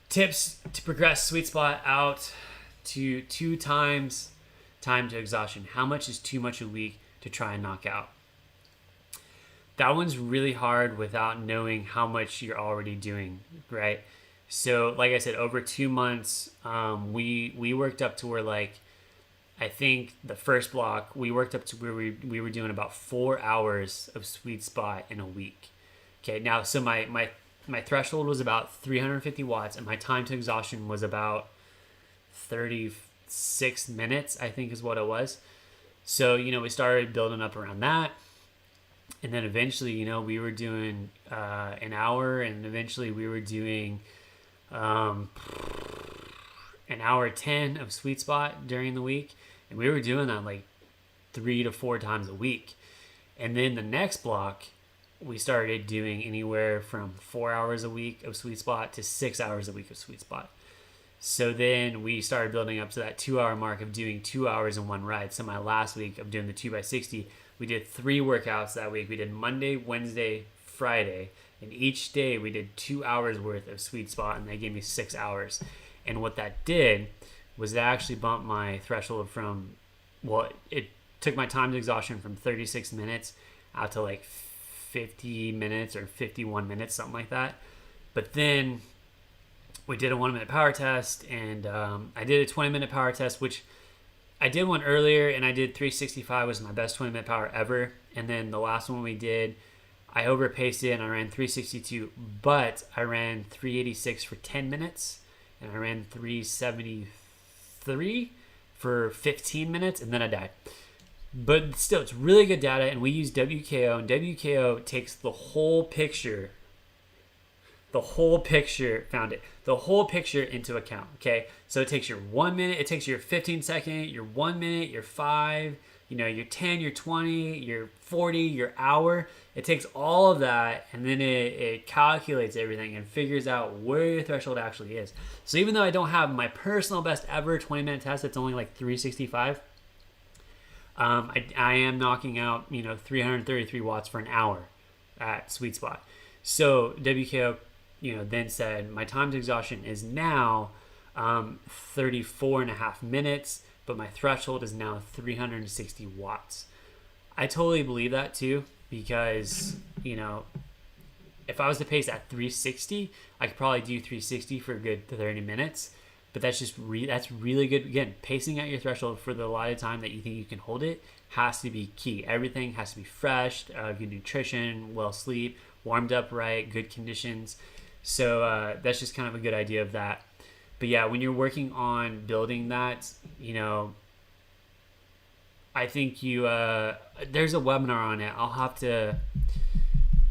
Speaker 1: Tips to progress sweet spot out to 2 times time to exhaustion. How much is too much a week to try and knock out? That one's really hard without knowing how much you're already doing, right? So like I said, over 2 months, we worked up to where I think the first block, we worked up to where we were doing about 4 hours of sweet spot in a week. Okay, now, so my threshold was about 350 watts, and my time to exhaustion was about 36 minutes, I think is what it was. So, we started building up around that. And then eventually, we were doing an hour, and eventually we were doing an hour 10 of sweet spot during the week. And we were doing that 3 to 4 times a week. And then the next block, we started doing anywhere from 4 hours a week of sweet spot to 6 hours a week of sweet spot. So then we started building up to that 2 hour mark of doing 2 hours in one ride. So my last week of doing the 2x60, we did 3 workouts that week. We did Monday, Wednesday, Friday. And each day we did 2 hours worth of sweet spot, and that gave me 6 hours. And what that did was that actually bumped my threshold from, it took my time to exhaustion from 36 minutes out to 50 minutes or 51 minutes, something like that. But then we did a 1-minute power test, and I did a 20-minute power test, which I did one earlier, and I did 365 was my best 20-minute power ever. And then the last one we did, I overpaced it, and I ran 362, but I ran 386 for 10 minutes, and I ran 373 for 15 minutes, and then I died. But still, it's really good data, and we use WKO, and WKO takes the whole picture into account, okay? So it takes your 1 minute, it takes your 15 second, your 1 minute, your 5, your 10, your 20, your 40, your hour. It takes all of that, and then it calculates everything and figures out where your threshold actually is. So even though I don't have my personal best ever 20-minute test, it's only 365, I am knocking out, 333 watts for an hour at sweet spot. So WKO then said, my time to exhaustion is now 34 and a half minutes, but my threshold is now 360 watts. I totally believe that too, because, if I was to pace at 360, I could probably do 360 for a good 30 minutes. But that's just that's really good. Again, pacing at your threshold for the allotted time that you think you can hold it has to be key. Everything has to be fresh, good nutrition, well sleep, warmed up right, good conditions. So that's just kind of a good idea of that. But yeah, when you're working on building that, I think there's a webinar on it.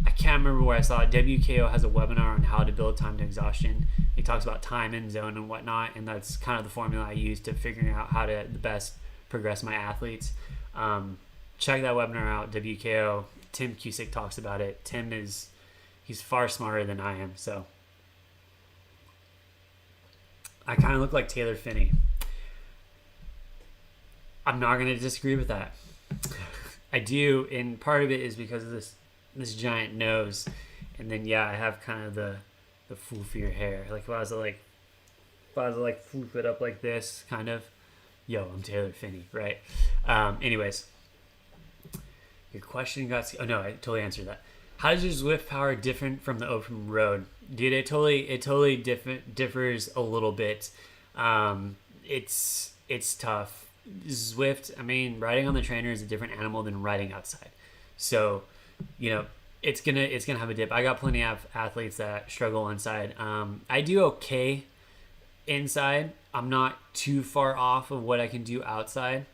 Speaker 1: I can't remember where I saw it. WKO has a webinar on how to build time to exhaustion. He talks about time and zone and whatnot, and that's kind of the formula I use to figuring out how to the best progress my athletes. Check that webinar out, WKO. Tim Cusick talks about it. He's far smarter than I am, so I kind of look like Taylor Finney. I'm not going to disagree with that. I do, and part of it is because of this giant nose, and then I have kind of the floofier hair. Like if I was to floof it up like this, kind of, I'm Taylor Finney, right? Anyways, your question I totally answered that. How does your Zwift power different from the open road? Dude, it totally differs a little bit. It's tough. Zwift, riding on the trainer is a different animal than riding outside. So, it's gonna have a dip. I got plenty of athletes that struggle inside. I do okay inside. I'm not too far off of what I can do outside.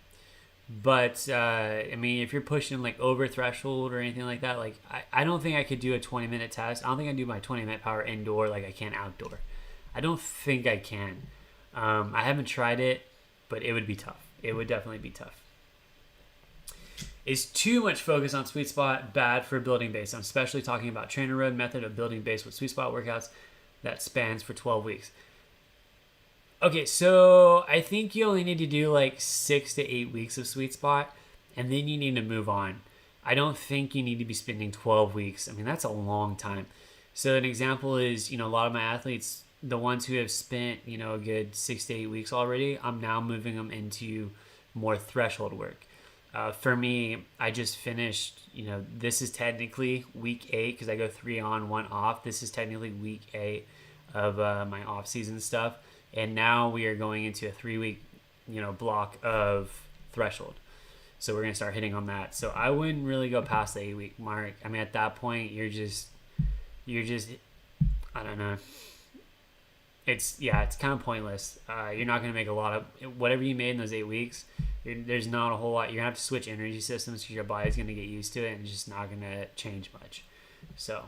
Speaker 1: But if you're pushing like over threshold or anything like that, like I don't think I could do a 20-minute test. I don't think I can do my 20-minute power indoor like I can outdoor. I don't think I can. I haven't tried it, but it would be tough. It would definitely be tough. Is too much focus on sweet spot bad for building base? I'm especially talking about trainer road method of building base with sweet spot workouts that spans for 12 weeks. Okay, so I think you only need to do like 6 to 8 weeks of sweet spot, and then you need to move on. I don't think you need to be spending 12 weeks. That's a long time. So an example is, a lot of my athletes, the ones who have spent, a good 6 to 8 weeks already, I'm now moving them into more threshold work. For me, I just finished, this is technically week 8 because I go 3 on, 1 off. This is technically week 8 of my off-season stuff. And now we are going into a 3-week, block of threshold. So we're going to start hitting on that. So I wouldn't really go past the 8-week mark. At that point, you're just, I don't know. It's kind of pointless. You're not going to make a lot of, whatever you made in those 8 weeks, there's not a whole lot. You're going to have to switch energy systems because your body's going to get used to it and it's just not going to change much. So,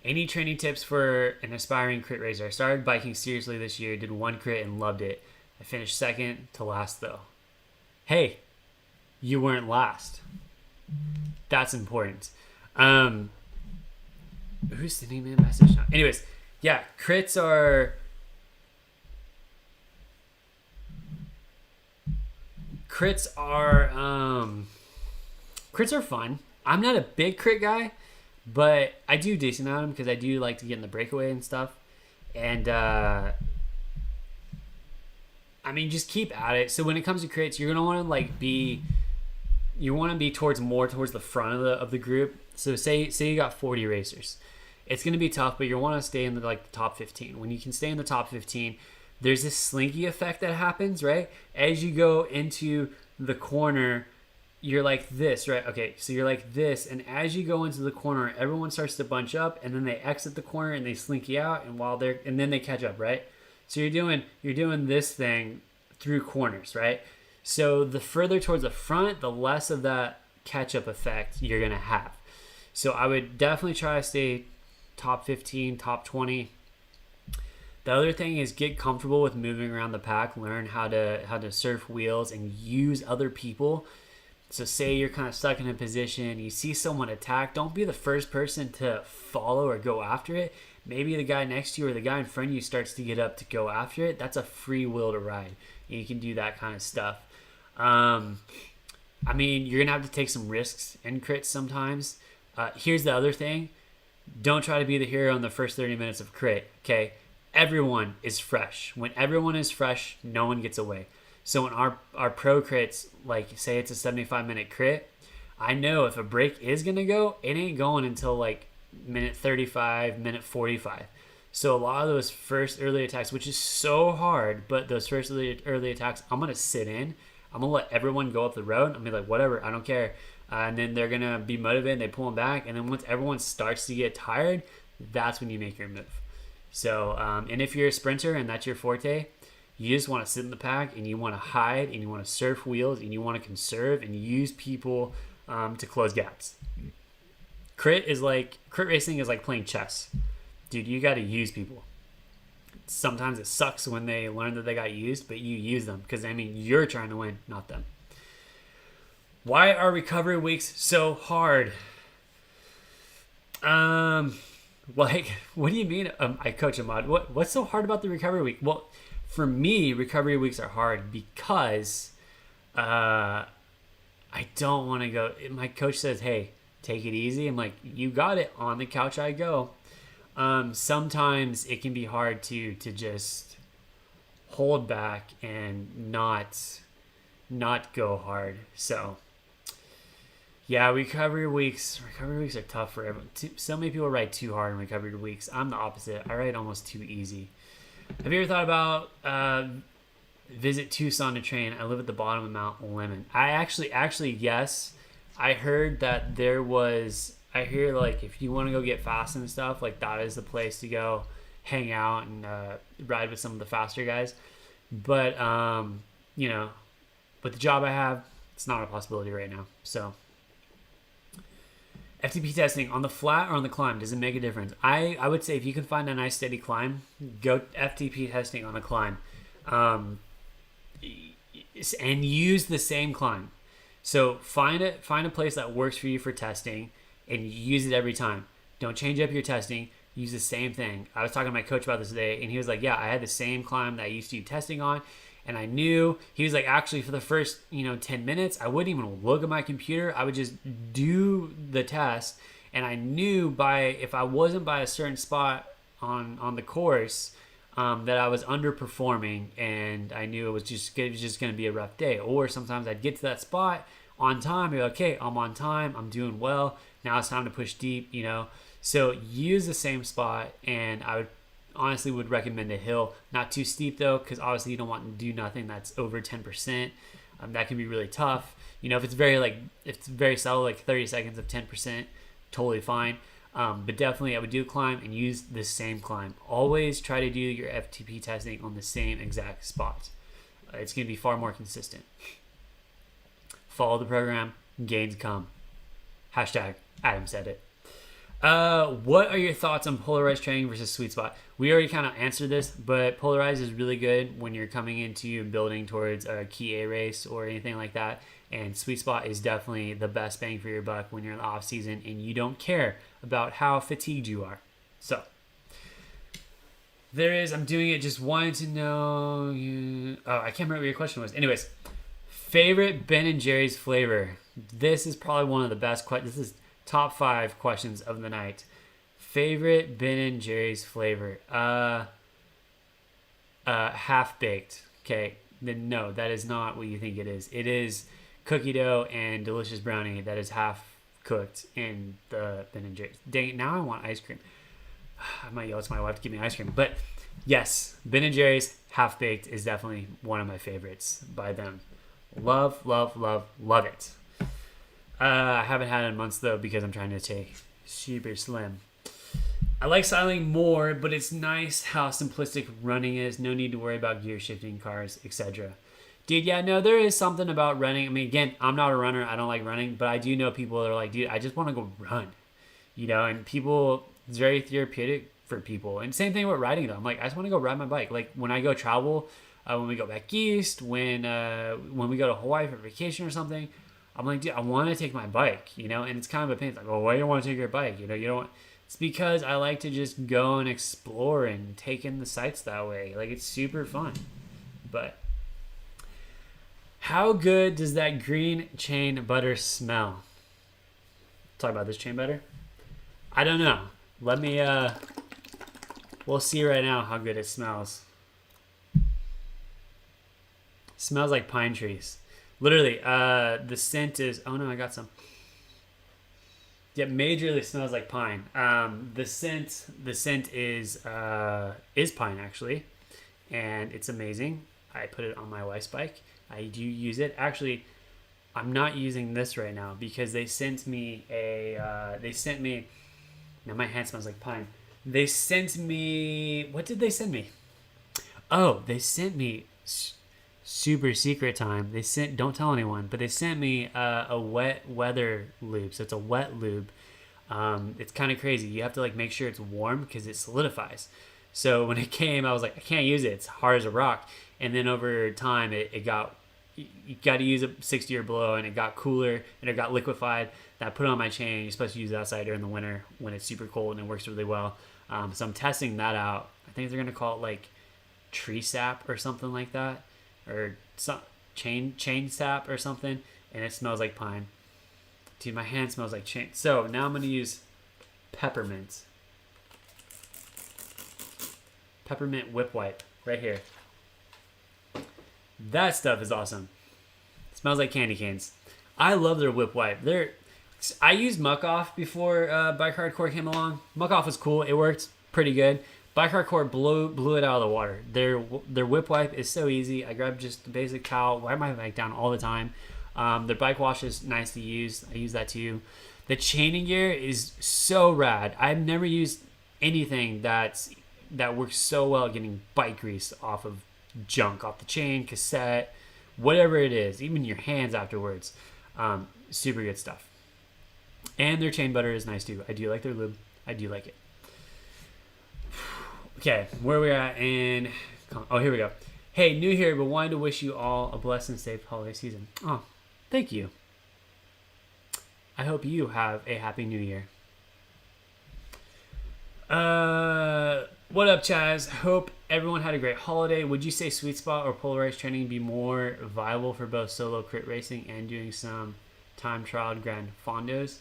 Speaker 1: any training tips for an aspiring crit racer? I started biking seriously this year, did 1 crit and loved it. I finished second to last though. Hey, you weren't last. That's important. Who's sending me a message now? Anyways, crits are fun. I'm not a big crit guy, but I do decent at them because I do like to get in the breakaway and stuff. And just keep at it. So when it comes to crits, you're gonna want to be towards the front of the group. So say you got 40 racers. It's going to be tough, but you want to stay in the top 15. When you can stay in the top 15, there's this slinky effect that happens, right? As you go into the corner, you're like this, right? Okay, so you're like this, and as you go into the corner, everyone starts to bunch up, and then they exit the corner and they slinky out, and then they catch up, right? So you're doing this thing through corners, right? So the further towards the front, the less of that catch-up effect you're going to have. So I would definitely try to stay top 15, top 20. The other thing is get comfortable with moving around the pack. Learn how to surf wheels and use other people. So say you're kind of stuck in a position, you see someone attack, don't be the first person to follow or go after it. Maybe the guy next to you or the guy in front of you starts to get up to go after it. That's a free will to ride. And you can do that kind of stuff. You're going to have to take some risks in crits sometimes. Here's the other thing. Don't try to be the hero in the first 30 minutes of crit, okay? Everyone is fresh. When everyone is fresh, no one gets away. So when our pro crits, like say it's a 75-minute crit, I know if a break is going to go, it ain't going until like minute 35, minute 45. So a lot of those first early attacks, which is so hard, but those first early attacks, I'm going to sit in. I'm going to let everyone go up the road. I'm going to be like, whatever, I don't care. And then they're going to be motivated. They pull them back. And then once everyone starts to get tired, that's when you make your move. So, and if you're a sprinter and that's your forte, you just want to sit in the pack and you want to hide and you want to surf wheels and you want to conserve and use people to close gaps. Crit racing is like playing chess. Dude, you got to use people. Sometimes it sucks when they learn that they got used, but you use them because, I mean, you're trying to win, not them. Why are recovery weeks so hard? Like, what do you mean? I coach Ahmad. What's so hard about the recovery week? Well, for me, recovery weeks are hard because I don't want to go. My coach says, hey, take it easy. I'm like, you got it. On the couch I go. Sometimes it can be hard to just hold back and not go hard. So yeah, recovery weeks are tough for everyone. So many people ride too hard in recovery weeks. I'm the opposite. I ride almost too easy. Have you ever thought about visit Tucson to train? I live at the bottom of Mount Lemmon. I actually yes. I heard that I hear like if you want to go get fast and stuff, like that is the place to go hang out and ride with some of the faster guys. But you know, with the job I have, it's not a possibility right now. So FTP testing on the flat or on the climb, does it make a difference? I would say if you can find a nice steady climb, go FTP testing on the climb, and use the same climb. So find a place that works for you for testing and use it every time. Don't change up your testing. Use the same thing. I was talking to my coach about this today, and he was like, yeah, I had the same climb that I used to do testing on. And I knew, he was like, actually for the first 10 minutes, I wouldn't even look at my computer. I would just do the test. And I knew if I wasn't by a certain spot on the course, that I was underperforming, and I knew it was just going to be a rough day. Or sometimes I'd get to that spot on time. Be like, okay, I'm on time. I'm doing well. Now it's time to push deep, So use the same spot, and I would recommend a hill. Not too steep though, because obviously you don't want to do nothing that's over 10%. That can be really tough. If it's very subtle, like 30 seconds of 10%, totally fine. But definitely I would do a climb and use the same climb. Always try to do your FTP testing on the same exact spot. It's going to be far more consistent. Follow the program, gains come. Hashtag Adam said it. What are your thoughts on polarized training versus sweet spot? We already kind of answered this, but polarized is really good when you're coming into and building towards a key A race or anything like that. And sweet spot is definitely the best bang for your buck when you're in the off season and you don't care about how fatigued you are. So I'm doing it, just wanted to know I can't remember what your question was. Anyways, favorite Ben & Jerry's flavor. This is probably one of the best questions. This is top 5 questions of the night. Favorite Ben & Jerry's flavor. Half-baked. Okay. Then no, that is not what you think it is. It is cookie dough and delicious brownie that is half cooked in the Ben & Jerry's. Dang, now I want ice cream. I might yell to my wife to give me ice cream. But yes, Ben & Jerry's half-baked is definitely one of my favorites by them. Love, love, love, love it. I haven't had it in months though because I'm trying to stay super slim. I like cycling more, but it's nice how simplistic running is. No need to worry about gear shifting, cars, etc. Dude, yeah, no, there is something about running. I mean, again, I'm not a runner. I don't like running, but I do know people that are like, dude, I just want to go run. And people, it's very therapeutic for people. And same thing with riding though. I'm like, I just want to go ride my bike. Like when I go travel, when we go back east, when we go to Hawaii for vacation or something, I'm like, dude, I want to take my bike, and it's kind of a pain. It's like, well, why do you want to take your bike? You don't. It's because I like to just go and explore and take in the sights that way. Like, it's super fun. But how good does that green chain butter smell? Talk about this chain butter. I don't know. Let me, we'll see right now how good it smells. Smells like pine trees. Literally, the scent is, oh no, I got some. Yeah, majorly smells like pine. The scent is pine actually, and it's amazing. I put it on my wife's bike. I do use it. Actually, I'm not using this right now because they sent me now my hand smells like pine. They sent me, what did they send me? Oh, they sent me super secret time. They sent, don't tell anyone, but they sent me a wet weather lube. So it's a wet lube. It's kind of crazy. You have to like make sure it's warm because it solidifies. So when it came, I was like, I can't use it. It's hard as a rock. And then over time, it got, you got to use it 60 or below, and it got cooler and it got liquefied. And I put it on my chain. You're supposed to use it outside during the winter when it's super cold, and it works really well. So I'm testing that out. I think they're gonna call it like tree sap or something like that, or some chain sap or something. And it smells like pine. Dude, my hand smells like chain. So now I'm gonna use peppermint whip wipe right here. That stuff is awesome. It smells like candy canes. I love their whip wipe. I used Muck Off before Bike Hardcore came along. Muck Off was cool. It worked pretty good. Bike Hardcore blew it out of the water. Their whip wipe is so easy. I grab just the basic towel, wipe my bike down all the time. Their bike wash is nice to use. I use that too. The chaining gear is so rad. I've never used anything that works so well getting bike grease off of junk, off the chain, cassette, whatever it is, even your hands afterwards. Super good stuff. And their chain butter is nice too. I do like their lube. I do like it. Okay, where are we at in... Oh, here we go. Hey, new here, but wanted to wish you all a blessed and safe holiday season. Oh, thank you. I hope you have a happy new year. What up, Chaz? Hope everyone had a great holiday. Would you say sweet spot or polarized training be more viable for both solo crit racing and doing some time trial grand fondos?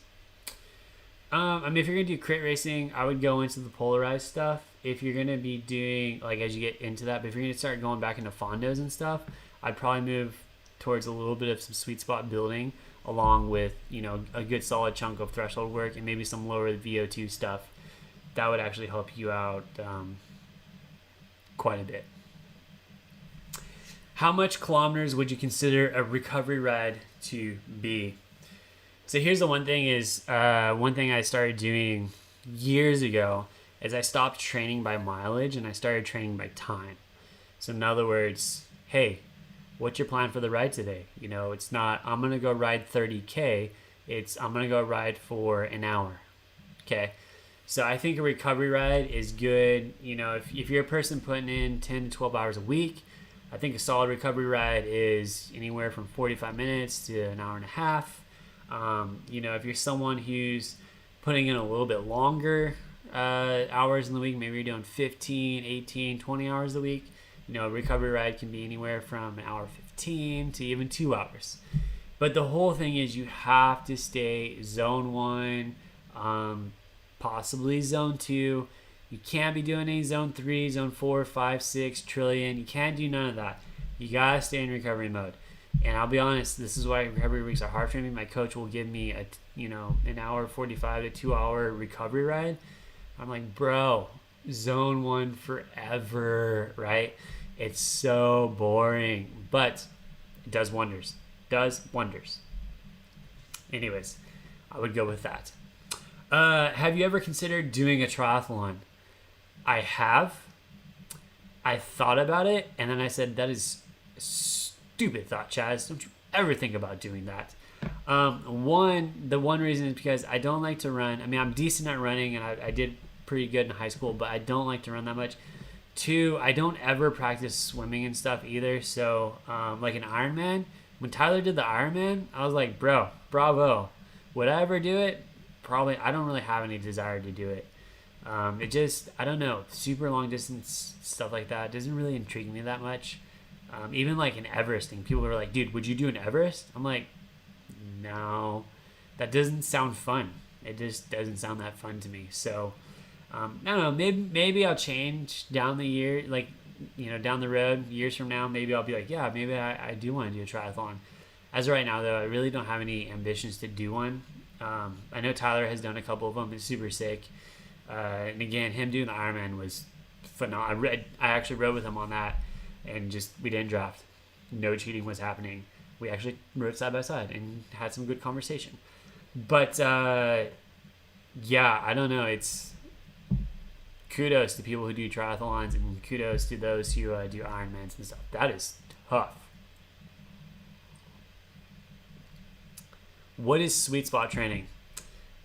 Speaker 1: I mean, if you're gonna do crit racing, I would go into the polarized stuff. If you're gonna be doing, like, as you get into that, but if you're gonna start going back into fondos and stuff, I'd probably move towards a little bit of some sweet spot building, along with, you know, a good solid chunk of threshold work and maybe some lower VO2 stuff. That would actually help you out quite a bit. How much kilometers would you consider a recovery ride to be? So here's the one thing is, one thing I started doing years ago is I stopped training by mileage and I started training by time. So in other words, hey, what's your plan for the ride today? You know, it's not, I'm going to go ride 30K. It's, I'm going to go ride for an hour. Okay. So I think a recovery ride is good. You know, if you're a person putting in 10 to 12 hours a week, I think a solid recovery ride is anywhere from 45 minutes to an hour and a half. You know, if you're someone who's putting in a little bit longer hours in the week, maybe you're doing 15, 18, 20 hours a week, you know, a recovery ride can be anywhere from an hour 15 to even 2 hours. But the whole thing is you have to stay zone 1, possibly zone 2. You can't be doing any zone 3, zone 4, 5, 6, trillion. You can't do none of that. You gotta stay in recovery mode. And I'll be honest, this is why recovery weeks are hard for me. My coach will give me an hour 45 to 2 hour recovery ride. I'm like, bro, zone 1 forever, right? It's so boring, but it does wonders. Anyways, I would go with that. Have you ever considered doing a triathlon? I have. I thought about it, and then I said, that is a stupid thought, Chaz. Don't you ever think about doing that. The one reason is because I don't like to run. I mean, I'm decent at running, and I did pretty good in high school, but I don't like to run that much. 2, I don't ever practice swimming and stuff either. So, like an Ironman, when Tyler did the Ironman, I was like, bro, bravo. Would I ever do it? Probably. I don't really have any desire to do it. It just, I don't know, super long distance stuff like that doesn't really intrigue me that much. Even like an Everest thing, people are like, dude, would you do an Everest? I'm like, no, that doesn't sound fun. It just doesn't sound that fun to me. So I don't know. Maybe I'll change down the year, like down the road, years from now. Maybe I'll be like, yeah, maybe I do want to do a triathlon. As of right now, though, I really don't have any ambitions to do one. I know Tyler has done a couple of them. It's super sick. And again, him doing the Ironman was phenomenal. I actually rode with him on that, and just we didn't draft. No cheating was happening. We actually rode side by side and had some good conversation. But yeah, I don't know. It's kudos to people who do triathlons, and kudos to those who do Ironmans and stuff. That is tough. What is sweet spot training?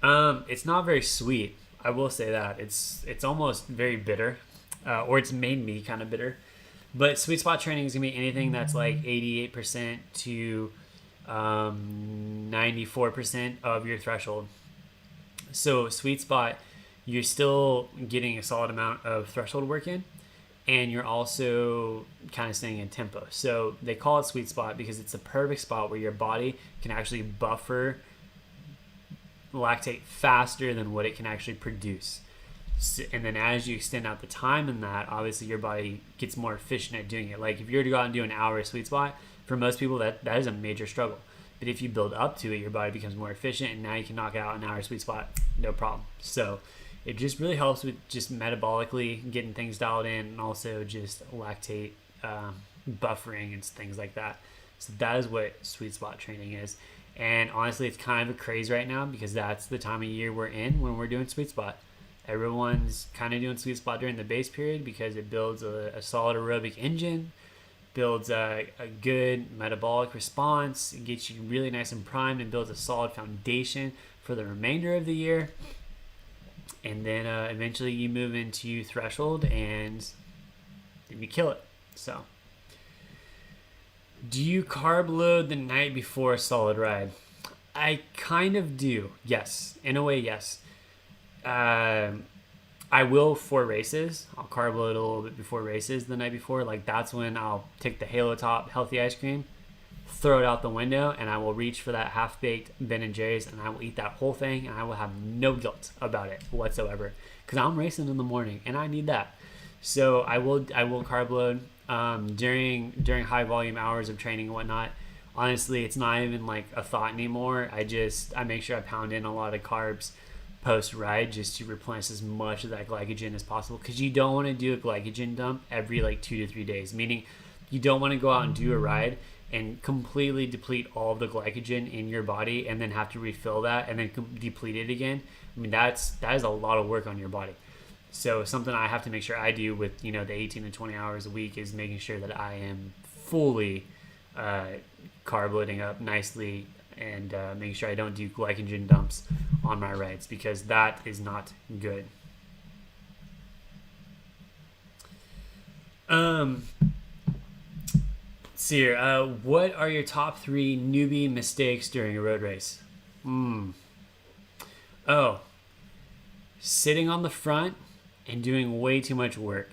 Speaker 1: It's not very sweet. I will say that. It's almost very bitter, or it's made me kind of bitter. But sweet spot training is going to be anything that's like 88% to 94% of your threshold. So sweet spot, you're still getting a solid amount of threshold work in, and you're also kind of staying in tempo. So they call it sweet spot because it's the perfect spot where your body can actually buffer lactate faster than what it can actually produce. And then as you extend out the time in that, obviously your body gets more efficient at doing it. Like if you were to go out and do an hour sweet spot, for most people that is a major struggle. But if you build up to it, your body becomes more efficient, and now you can knock out an hour sweet spot, no problem. So it just really helps with just metabolically getting things dialed in, and also just lactate buffering and things like that. So that is what sweet spot training is. And honestly, it's kind of a craze right now because that's the time of year we're in when we're doing sweet spot. Everyone's kind of doing sweet spot during the base period because it builds a solid aerobic engine, builds a good metabolic response, it gets you really nice and primed, and builds a solid foundation for the remainder of the year. And then eventually you move into threshold, and then you kill it. So, do you carb load the night before a solid ride? I kind of do. Yes. In a way, yes. I will for races. I'll carb load a little bit before races the night before. Like that's when I'll take the Halo Top healthy ice cream, throw it out the window, and I will reach for that half-baked Ben & Jerry's, and I will eat that whole thing, and I will have no guilt about it whatsoever because I'm racing in the morning and I need that. So I will carb load during high volume hours of training and whatnot. Honestly, it's not even like a thought anymore. I make sure I pound in a lot of carbs post ride just to replenish as much of that glycogen as possible, because you don't want to do a glycogen dump every like 2 to 3 days, meaning you don't want to go out and do a ride and completely deplete all of the glycogen in your body and then have to refill that and then deplete it again. I mean, that is a lot of work on your body. So something I have to make sure I do with the 18 to 20 hours a week is making sure that I am fully carb loading up nicely, and making sure I don't do glycogen dumps on my rides, because that is not good. See here, what are your top 3 newbie mistakes during a road race? Oh, sitting on the front and doing way too much work.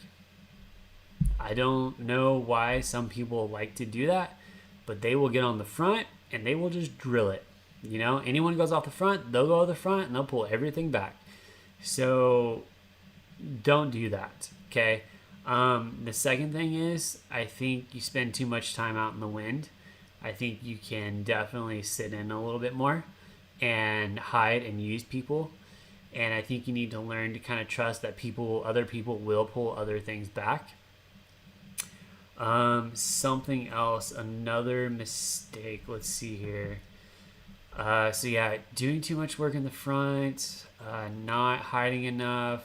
Speaker 1: I don't know why some people like to do that, but they will get on the front and they will just drill it. Anyone goes off the front, they'll go to the front and they'll pull everything back. So don't do that, okay? The second thing is, I think you spend too much time out in the wind. I think you can definitely sit in a little bit more and hide and use people. And I think you need to learn to kind of trust that other people will pull other things back. Something else, another mistake. Let's see here. So yeah, doing too much work in the front, not hiding enough.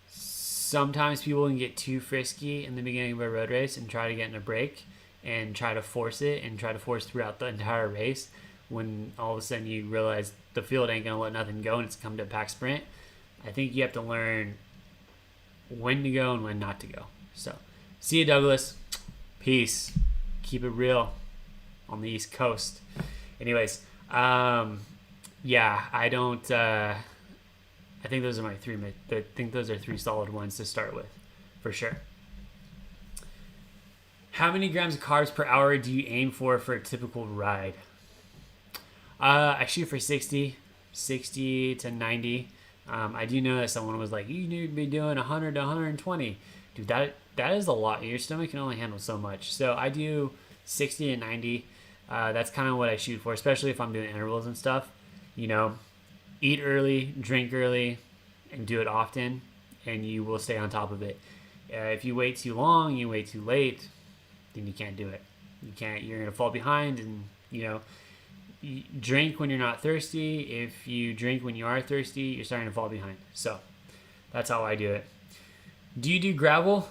Speaker 1: Sometimes people can get too frisky in the beginning of a road race and try to get in a break and try to force it and try to force throughout the entire race, when all of a sudden you realize the field ain't gonna let nothing go and it's come to a pack sprint. I think you have to learn when to go and when not to go. So, see you, Douglas. Peace. Keep it real on the East Coast. Anyways, yeah, I don't. I think those are my 3. I think those are 3 solid ones to start with, for sure. How many grams of carbs per hour do you aim for a typical ride? I shoot for 60. 60 to 90. I do know that someone was like, you need to be doing 100 to 120. Dude, that is a lot. Your stomach can only handle so much. So I do 60 to 90. That's kind of what I shoot for, especially if I'm doing intervals and stuff. You know, eat early, drink early, and do it often, and you will stay on top of it. If you wait too long, you wait too late, then you can't do it. You're going to fall behind, and, you know, you drink when you're not thirsty. If you drink when you are thirsty, you're starting to fall behind. So that's how I do it. Do you do gravel?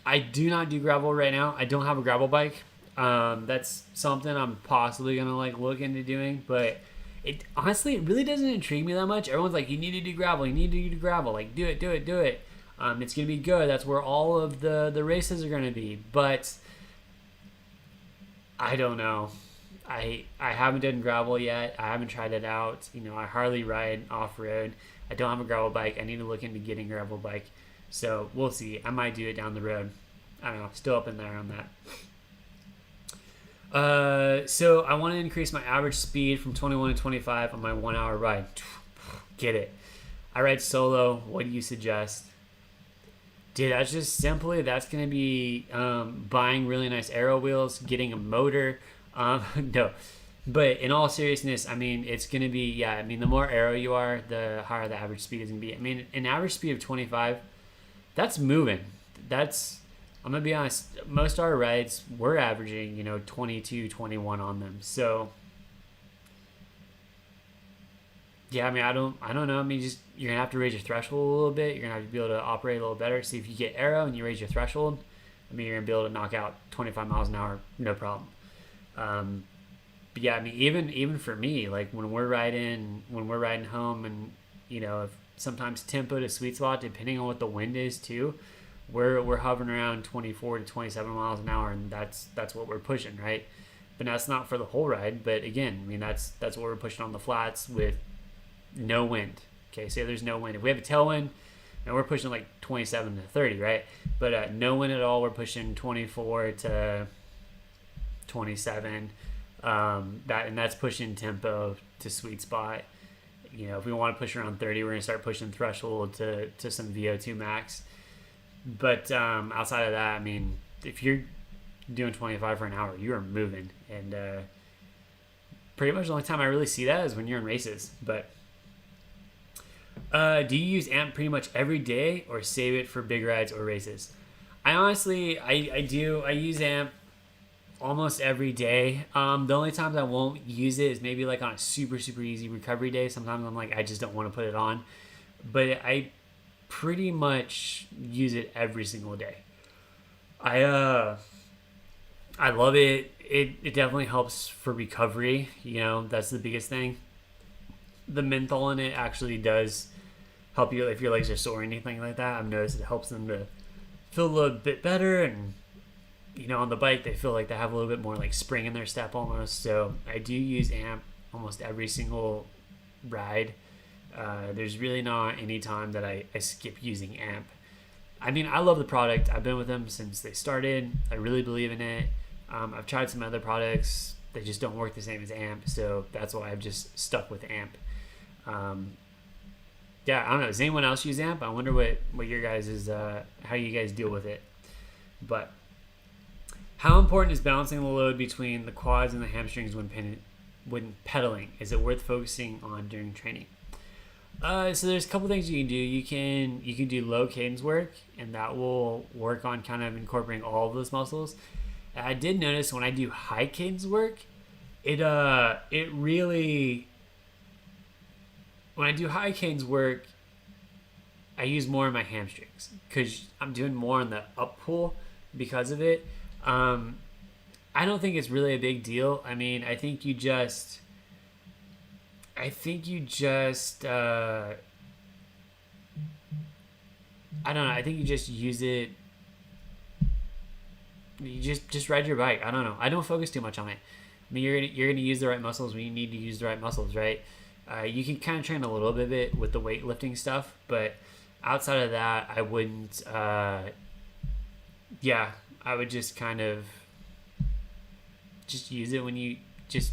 Speaker 1: I do not do gravel right now. I don't have a gravel bike. That's something I'm possibly going to like look into doing, but it honestly, it really doesn't intrigue me that much. Everyone's like, you need to do gravel. You need to do gravel. Like, do it. It's going to be good. That's where all of the races are going to be. But I don't know. I haven't done gravel yet. I haven't tried it out. You know, I hardly ride off-road. I don't have a gravel bike. I need to look into getting a gravel bike. So we'll see. I might do it down the road. I don't know. Still up in there on that. So I want to increase my average speed from 21 to 25 on my 1 hour ride. Get it. I ride solo. What do you suggest? Dude, that's going to be buying really nice aero wheels, getting a motor. No. But in all seriousness, I mean, it's going to be, the more aero you are, the higher the average speed is going to be. I mean, an average speed of 25, that's moving. I'm going to be honest, most of our rides, we're averaging, 22, 21 on them. So, yeah, I mean, I don't know. I mean, you're going to have to raise your threshold a little bit. You're going to have to be able to operate a little better. See, if you get aero and you raise your threshold, I mean, you're going to be able to knock out 25 miles an hour, no problem. But yeah, I mean, even for me, like when we're riding home, and if sometimes tempo to sweet spot, depending on what the wind is too, we're hovering around 24 to 27 miles an hour, and that's what we're pushing, right? But that's not for the whole ride. But again, I mean, that's what we're pushing on the flats with no wind. Okay, say there's no wind. If we have a tailwind, and we're pushing like 27 to 30, right? But no wind at all, we're pushing 24 to 27. That's pushing tempo to sweet spot. If we want to push around 30, we're gonna start pushing threshold to some VO2 max. But outside of that, I mean, if you're doing 25 for an hour, you are moving. And pretty much the only time I really see that is when you're in races. But do you use AMP pretty much every day or save it for big rides or races? I honestly, I do. I use AMP almost every day. The only times I won't use it is maybe like on a super, super easy recovery day. Sometimes I'm like, I just don't want to put it on. But I pretty much use it every single day. I love it. It definitely helps for recovery. That's the biggest thing. The menthol in it actually does help you if your legs are sore or anything like that. I've noticed it helps them to feel a little bit better, and on the bike they feel like they have a little bit more like spring in their step almost. So I do use AMP almost every single ride. There's really not any time that I skip using AMP. I mean, I love the product. I've been with them since they started. I really believe in it. I've tried some other products. They just don't work the same as AMP. So that's why I've just stuck with AMP. I don't know. Does anyone else use AMP? I wonder what your guys is, how you guys deal with it. But how important is balancing the load between the quads and the hamstrings when pedaling? Is it worth focusing on during training? So there's a couple things you can do. You can do low cadence work, and that will work on kind of incorporating all of those muscles. I did notice when I do high cadence work, it really, when I do high cadence work, I use more of my hamstrings because I'm doing more on the up pull because of it. I don't think it's really a big deal. I mean, I think you just I don't know. I think you just use it. You just ride your bike. I don't know. I don't focus too much on it. I mean, you're gonna use the right muscles when you need to use the right muscles, right? You can kind of train a little bit with the weightlifting stuff, but outside of that, I wouldn't. I would just kind of just use it when you just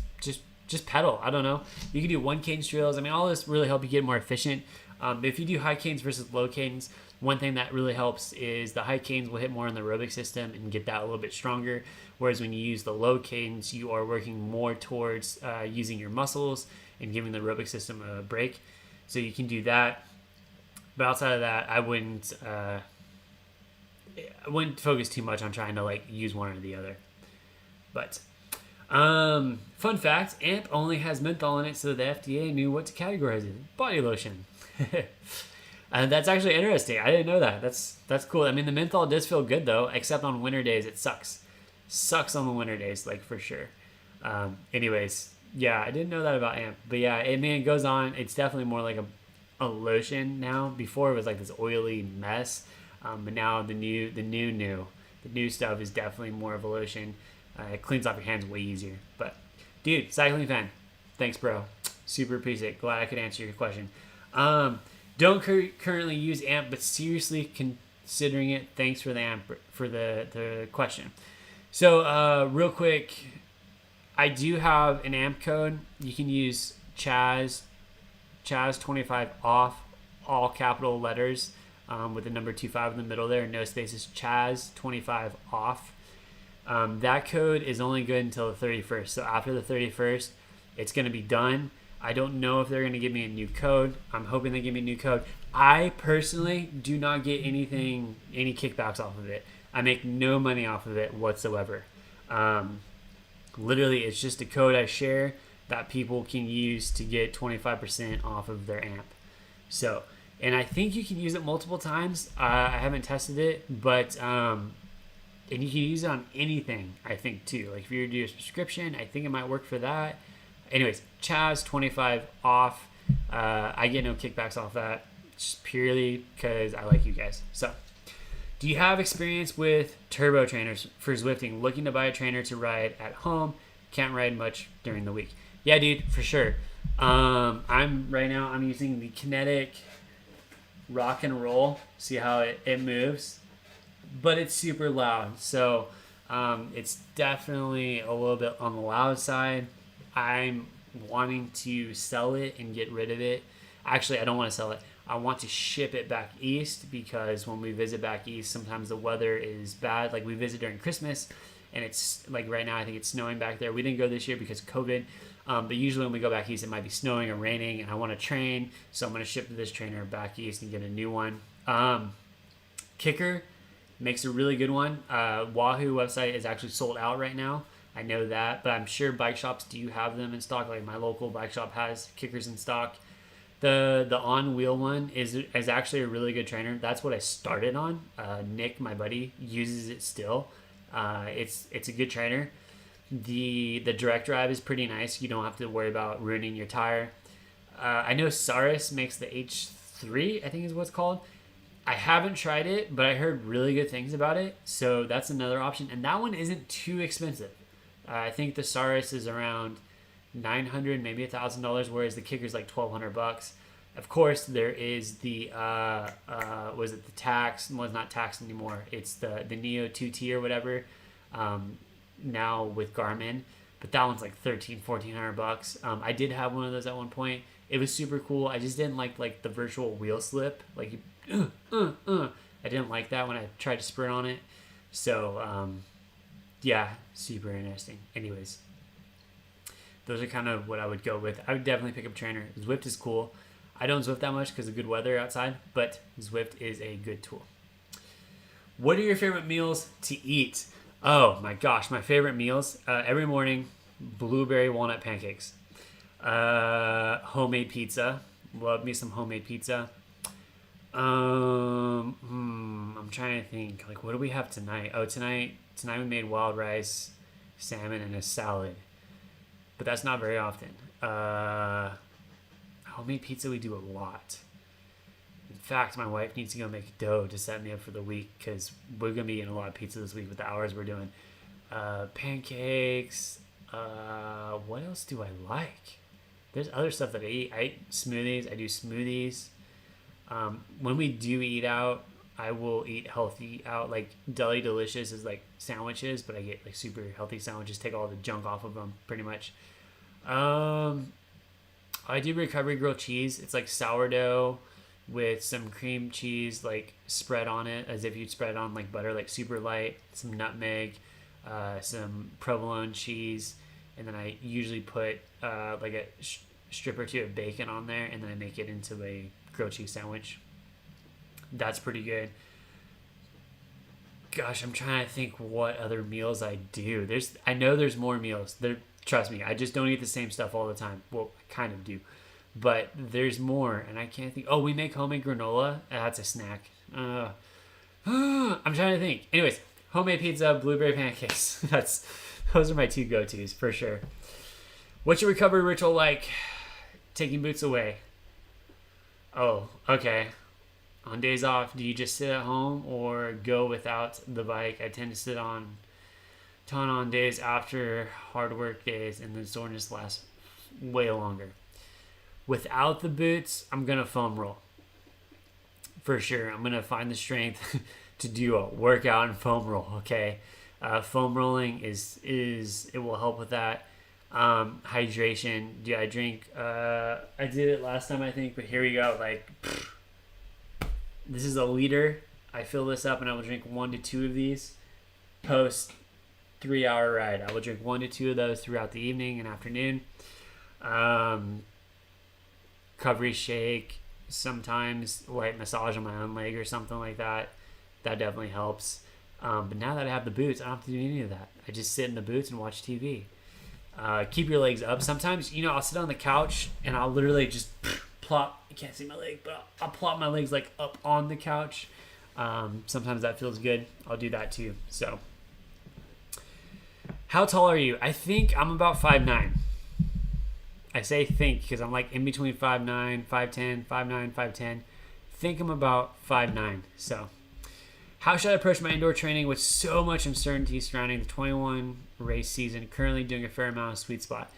Speaker 1: just pedal. I don't know. You can do 1 cadence drills. I mean, all this really help you get more efficient. But if you do high cadence versus low cadence, one thing that really helps is the high cadence will hit more on the aerobic system and get that a little bit stronger. Whereas when you use the low cadence, you are working more towards using your muscles and giving the aerobic system a break. So you can do that. But outside of that, I wouldn't focus too much on trying to like use one or the other. But fun fact, AMP only has menthol in it, so the FDA knew what to categorize it. Body lotion. And that's actually interesting. I didn't know that. That's cool. I mean, the menthol does feel good though, except on winter days it sucks. Sucks on the winter days, like for sure. Anyways, yeah, I didn't know that about AMP. But yeah, it goes on. It's definitely more like a lotion now. Before it was like this oily mess. But now the new stuff is definitely more of a lotion. It cleans off your hands way easier. But dude, cycling fan, thanks bro. Super appreciate it. Glad I could answer your question. Don't currently use AMP, but seriously considering it. Thanks for the AMP for the question. So real quick, I do have an AMP code. You can use Chaz 25 off, all capital letters, with the number 25 in the middle there, no spaces. Chaz 25 off. That code is only good until the 31st. So after the 31st, it's going to be done. I don't know if they're going to give me a new code. I'm hoping they give me a new code. I personally do not get any kickbacks off of it. I make no money off of it whatsoever. Literally, it's just a code I share that people can use to get 25% off of their AMP. So, and I think you can use it multiple times. I haven't tested it, but and you can use it on anything, I think, too. Like if you're doing a subscription, I think it might work for that. Anyways, Chaz 25 off. I get no kickbacks off that, just purely because I like you guys. So, do you have experience with turbo trainers for Zwifting? Looking to buy a trainer to ride at home. Can't ride much during the week. Yeah, dude, for sure. I'm using the Kinetic Rock and Roll. See how it moves, but it's super loud. So it's definitely a little bit on the loud side. I'm wanting to sell it and get rid of it. Actually, I don't want to sell it. I want to ship it back east because when we visit back east, sometimes the weather is bad. Like we visit during Christmas and it's like right now, I think it's snowing back there. We didn't go this year because of COVID. But usually when we go back east, it might be snowing or raining and I want to train. So I'm going to ship this trainer back east and get a new one. Kicker makes a really good one. Wahoo website is actually sold out right now. I know that, but I'm sure bike shops do have them in stock. Like my local bike shop has Kickers in stock. The on wheel one is actually a really good trainer. That's what I started on. Nick, my buddy, uses it still. It's a good trainer. The direct drive is pretty nice. You don't have to worry about ruining your tire. I know Saris makes the H3, I think is what it's called. I haven't tried it, but I heard really good things about it. So that's another option. And that one isn't too expensive. I think the Saris is around $900, maybe $1,000, whereas the Kicker's like $1,200. Of course, there is the was it the tax? Well, it's not taxed anymore. It's the Neo 2T or whatever. Now with Garmin, but that one's like $1,400. I did have one of those at one point. It was super cool. I just didn't like the virtual wheel slip. Like I didn't like that when I tried to sprint on it. So yeah, super interesting. Anyways, those are kind of what I would go with. I would definitely pick up a trainer. Zwift is cool. I don't Zwift that much because of good weather outside, but Zwift is a good tool. What are your favorite meals to eat? Oh my gosh, my favorite meals. Every morning, blueberry walnut pancakes. Homemade pizza. Love me some homemade pizza. I'm trying to think. Like, what do we have tonight? Oh, tonight we made wild rice, salmon, and a salad. But that's not very often. Homemade pizza we do a lot. In fact, my wife needs to go make dough to set me up for the week because we're going to be eating a lot of pizza this week with the hours we're doing. Pancakes. What else do I like? There's other stuff that I eat. I eat smoothies. I do smoothies. When we do eat out, I will eat healthy out. Like Deli Delicious is like sandwiches, but I get like super healthy sandwiches. Take all the junk off of them pretty much. I do recovery grilled cheese. It's like sourdough with some cream cheese like spread on it as if you'd spread it on like butter, like super light, some nutmeg, some provolone cheese, and then I usually put like a strip or two of bacon on there, and then I make it into a grilled cheese sandwich. That's pretty good. Gosh, I'm trying to think what other meals I do. I know there's more meals. Trust me, I just don't eat the same stuff all the time. Well, I kind of do, but there's more, and I can't think. Oh, we make homemade granola. That's a snack. I'm trying to think. Anyways, homemade pizza, blueberry pancakes. Those are my two go-tos for sure. What's your recovery ritual like? Taking boots away. Oh, okay. On days off, do you just sit at home or go without the bike? I tend to sit on ton on days after hard work days, and the soreness lasts way longer. Without the boots, I'm going to foam roll. For sure. I'm going to find the strength to do a workout and foam roll, okay? Foam rolling it will help with that. Hydration. Do I drink? I did it last time, I think, but here we go. This is a liter. I fill this up and I will drink 1 to 2 of these post 3-hour ride. I will drink 1 to 2 of those throughout the evening and afternoon. Recovery shake, sometimes light massage on my own leg or something like that. That definitely helps. But now that I have the boots, I don't have to do any of that. I just sit in the boots and watch TV. Keep your legs up. Sometimes, I'll sit on the couch and I'll literally just plop. You can't see my leg, but I'll plop my legs like up on the couch. Sometimes that feels good. I'll do that too. So, how tall are you? I think I'm about 5'9". I say think because I'm like in between 5'9", 5'10", 5'9", 5'10". Think I'm about 5'9". So, how should I approach my indoor training with so much uncertainty surrounding the 21 race season? Currently doing a fair amount of sweet spot.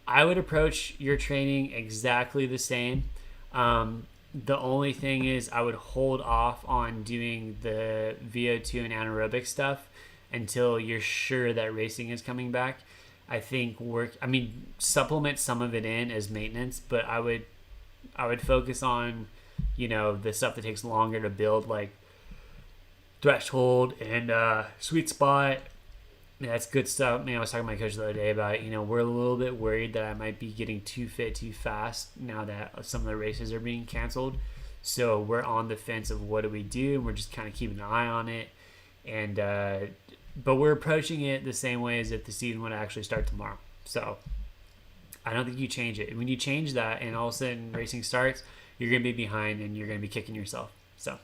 Speaker 1: I would approach your training exactly the same. The only thing is I would hold off on doing the VO2 and anaerobic stuff until you're sure that racing is coming back. I think supplement some of it in as maintenance, but I would focus on, the stuff that takes longer to build, like threshold and sweet spot. That's good stuff. I was talking to my coach the other day about, we're a little bit worried that I might be getting too fit too fast now that some of the races are being canceled. So we're on the fence of what do we do, and we're just kind of keeping an eye on it. And but we're approaching it the same way as if the season would actually start tomorrow. So I don't think you change it. When you change that and all of a sudden racing starts, you're going to be behind and you're going to be kicking yourself. So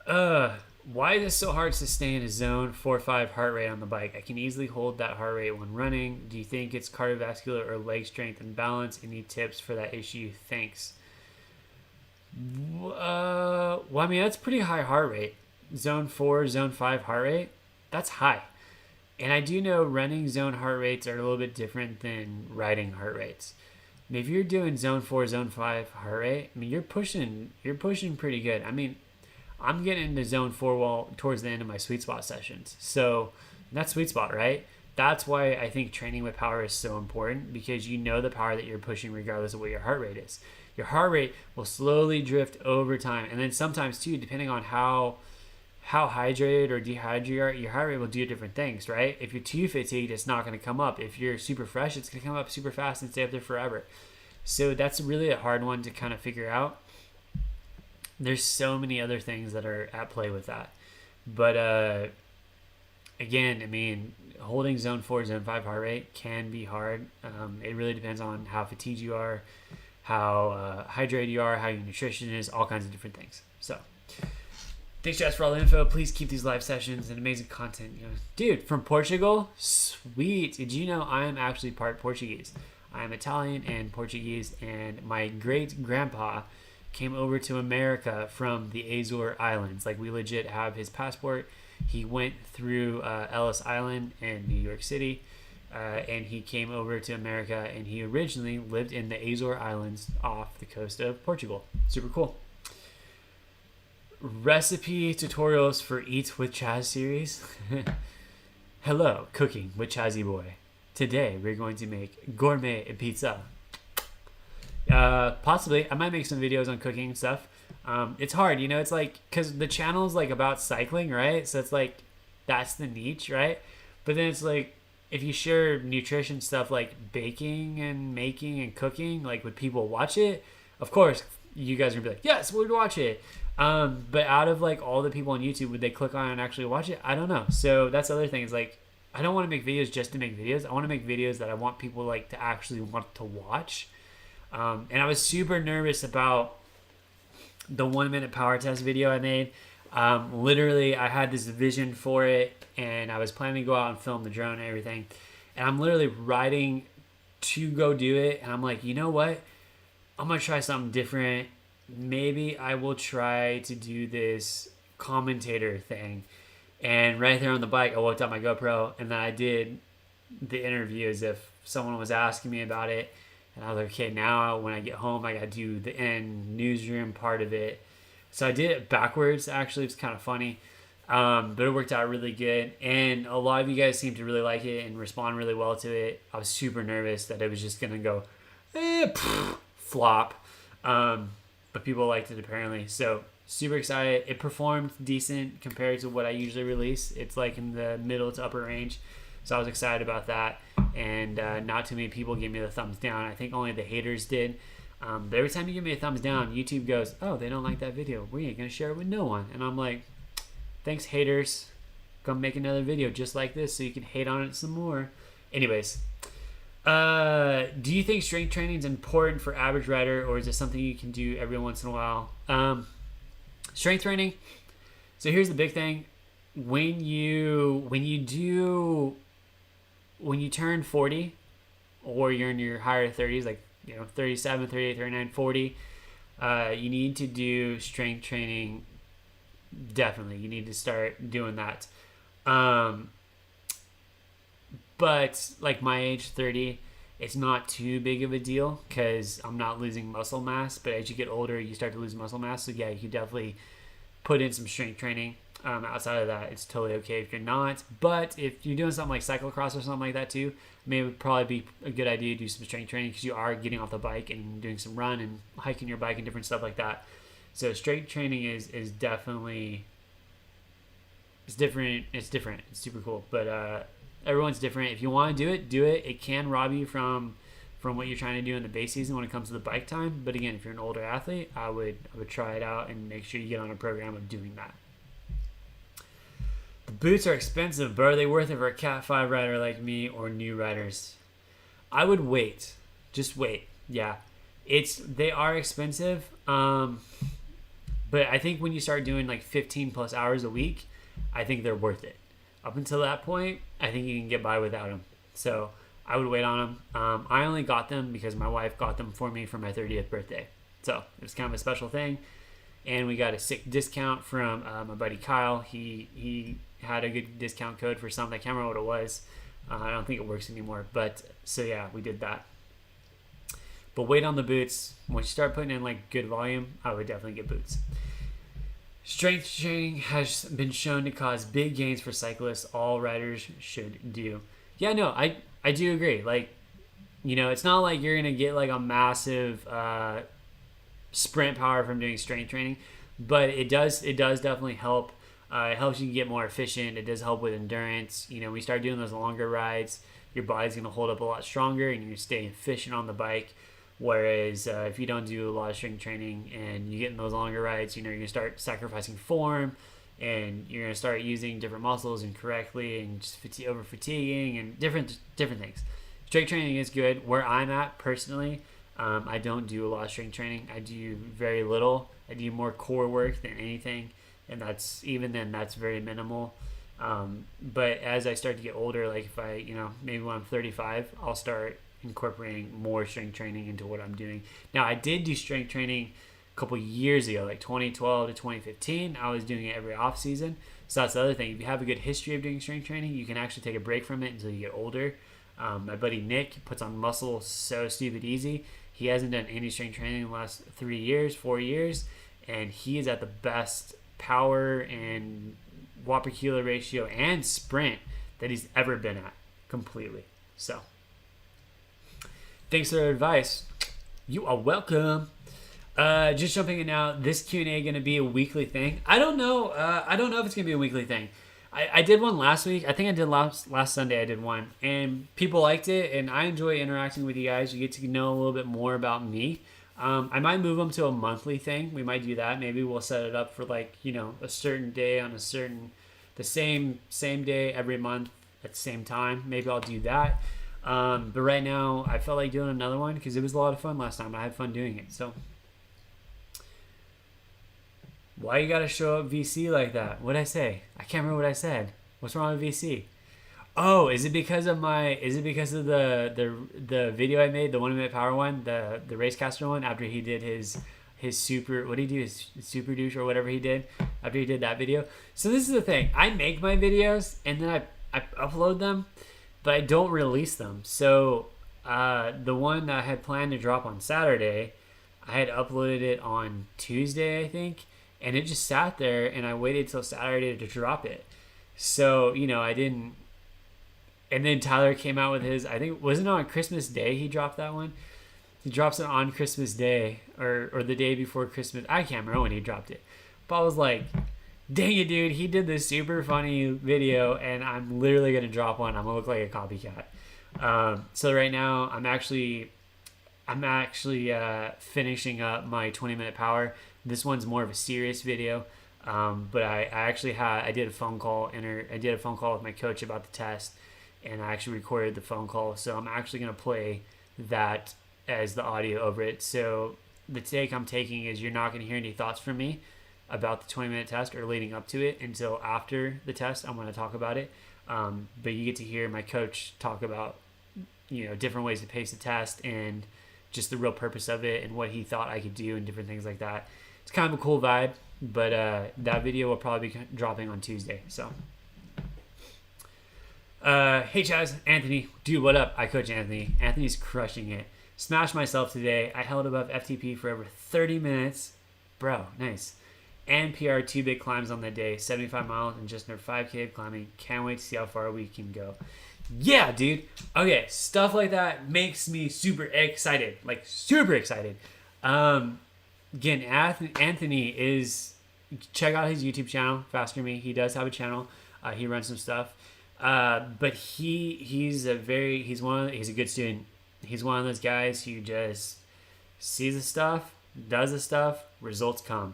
Speaker 1: why is it so hard to sustain a zone 4-5 heart rate on the bike? I can easily hold that heart rate when running. Do you think it's cardiovascular or leg strength and balance? Any tips for that issue? Thanks. That's pretty high heart rate. Zone 4, zone 5 heart rate, that's high. And I do know running zone heart rates are a little bit different than riding heart rates. If you're doing zone 4, zone 5 heart rate, you're pushing pretty good. I'm getting into zone 4 towards the end of my sweet spot sessions. So that's sweet spot, right? That's why I think training with power is so important, because the power that you're pushing regardless of what your heart rate is. Your heart rate will slowly drift over time. And then sometimes too, depending on how hydrated or dehydrated you are, your heart rate will do different things, right? If you're too fatigued, it's not going to come up. If you're super fresh, it's going to come up super fast and stay up there forever. So that's really a hard one to kind of figure out. There's so many other things that are at play with that. But again, holding zone 4, zone 5 heart rate can be hard. It really depends on how fatigued you are, how hydrated you are, how your nutrition is, all kinds of different things. So thanks, Chaz, for all the info. Please keep these live sessions and amazing content. Dude, from Portugal? Sweet. Did you know I am actually part Portuguese? I am Italian and Portuguese, and my great-grandpa came over to America from the Azore Islands. We legit have his passport. He went through Ellis Island and New York City, and he came over to America, and he originally lived in the Azore Islands off the coast of Portugal. Super cool. Recipe tutorials for Eat with Chaz series. Hello, cooking with Chazzy Boy. today we're going to make gourmet pizza. Possibly, I might make some videos on cooking and stuff. It's hard, you know, it's like, because the channel's like about cycling, right? So it's like, that's the niche, right? But then it's like, if you share nutrition stuff like baking and making and cooking, like, would people watch it? Of course, you guys are gonna be like, yes, we'd watch it. But out of like all the people on YouTube, would they click on it and actually watch it? I don't know. So that's the other thing, is like, I don't want to make videos just to make videos. I want to make videos that I want people like to actually want to watch. And I was super nervous about the 1 minute power test video I made. Literally, I had this vision for it, and I was planning to go out and film the drone and everything. And I'm literally riding to go do it. And I'm like, you know what? I'm going to try something different. Maybe I will try to do this commentator thing. And right there on the bike, I whipped out my GoPro, and then I did the interview as if someone was asking me about it. And I was like, okay, now when I get home, I got to do the end newsroom part of it. So I did it backwards, actually. It's kind of funny. But it worked out really good. And a lot of you guys seem to really like it and respond really well to it. I was super nervous that it was just going to go flop. But people liked it apparently. So super excited. It performed decent compared to what I usually release. It's like in the middle to upper range. So I was excited about that. And not too many people gave me the thumbs down. I think only the haters did. But every time you give me a thumbs down, YouTube goes, oh, they don't like that video. We ain't going to share it with no one. And I'm like, thanks, haters. Come make another video just like this so you can hate on it some more. Anyways, do you think strength training is important for average rider, or is it something you can do every once in a while? Strength training. So here's the big thing. When you turn 40, or you're in your higher 30s, like 37, 38, 39, 40, you need to do strength training. Definitely, you need to start doing that. But like my age, 30, it's not too big of a deal because I'm not losing muscle mass. But as you get older, you start to lose muscle mass. So yeah, you can definitely put in some strength training. Outside of that, it's totally okay if you're not. But if you're doing something like cyclocross or something like that too, maybe it would probably be a good idea to do some strength training, because you are getting off the bike and doing some run and hiking your bike and different stuff like that. So strength training is definitely, it's different. It's different. It's super cool. But everyone's different. If you want to do it, do it. It can rob you from what you're trying to do in the base season when it comes to the bike time. But again, if you're an older athlete, I would try it out and make sure you get on a program of doing that. The boots are expensive, but are they worth it for a Cat 5 rider like me or new riders? I would wait. Just wait. Yeah. They are expensive. But I think when you start doing like 15 plus hours a week, I think they're worth it. Up until that point, I think you can get by without them. So I would wait on them. I only got them because my wife got them for me for my 30th birthday. So it was kind of a special thing. And we got a sick discount from my buddy Kyle. He had a good discount code for something. I can't remember what it was. I don't think it works anymore. But so yeah, we did that. But wait on the boots. Once you start putting in like good volume, I would definitely get boots. Strength training has been shown to cause big gains for cyclists. All riders should do. Yeah, no, I do agree. Like, it's not like you're gonna get like a massive sprint power from doing strength training, but it does definitely help. It helps you get more efficient. It does help with endurance. We start doing those longer rides, your body's going to hold up a lot stronger and you're going to stay efficient on the bike. Whereas if you don't do a lot of strength training and you get in those longer rides, you're going to start sacrificing form, and you're going to start using different muscles incorrectly and just over fatiguing and different things. Strength training is good. Where I'm at personally, I don't do a lot of strength training. I do very little. I do more core work than anything. And that's very minimal. But as I start to get older, like if I, maybe when I'm 35, I'll start incorporating more strength training into what I'm doing. Now, I did do strength training a couple years ago, like 2012 to 2015. I was doing it every off season. So that's the other thing. If you have a good history of doing strength training, you can actually take a break from it until you get older. My buddy Nick puts on muscle so stupid easy. He hasn't done any strength training in the last 4 years, and he is at the best power and watt per kilo ratio and sprint that he's ever been at completely. So thanks for the advice. You are welcome. Just jumping in now. This Q&A going to be a weekly thing? I don't know. I don't know if it's going to be a weekly thing. I did one last week. I think I did last Sunday. I did one, and people liked it, and I enjoy interacting with you guys. You get to know a little bit more about me. I might move them to a monthly thing. We might do that. Maybe we'll set it up for a certain day on the same day every month at the same time. Maybe I'll do that. But right now, I felt like doing another one because it was a lot of fun last time. I had fun doing it. So, why you gotta show up VC like that? What'd I say? I can't remember what I said. What's wrong with VC? Oh, is it because of the video I made, the 1 minute power one, the Racecaster one, after he did his super, what did he do, his super douche or whatever he did, after he did that video? So this is the thing. I make my videos and then I upload them, but I don't release them. So the one that I had planned to drop on Saturday, I had uploaded it on Tuesday, I think, and it just sat there, and I waited till Saturday to drop it. So, I didn't. And then Tyler came out with his, I think, wasn't it on Christmas Day he dropped that one? He drops it on Christmas Day or the day before Christmas. I can't remember when he dropped it. But I was like, dang it, dude. He did this super funny video, and I'm literally going to drop one. I'm going to look like a copycat. So right now, I'm actually finishing up my 20-minute power. This one's more of a serious video, but I did a phone call with my coach about the test, and I actually recorded the phone call. So I'm actually going to play that as the audio over it. So the take I'm taking is you're not going to hear any thoughts from me about the 20-minute test or leading up to it until after the test. I'm going to talk about it, but you get to hear my coach talk about different ways to pace the test and just the real purpose of it and what he thought I could do and different things like that. It's kind of a cool vibe, but that video will probably be dropping on Tuesday. So, hey Chaz, Anthony, dude, what up? I coach Anthony. Anthony's crushing it. Smashed myself today. I held above FTP for over 30 minutes. Bro, nice. And PR 2 big climbs on the day, 75 miles and just under 5K of climbing. Can't wait to see how far we can go. Yeah, dude. Okay, stuff like that makes me super excited. Like, super excited. Again, Anthony is, check out his YouTube channel, Faster Me. He does have a channel. He runs some stuff. But he's a good student. He's one of those guys who just sees the stuff, does the stuff, results come.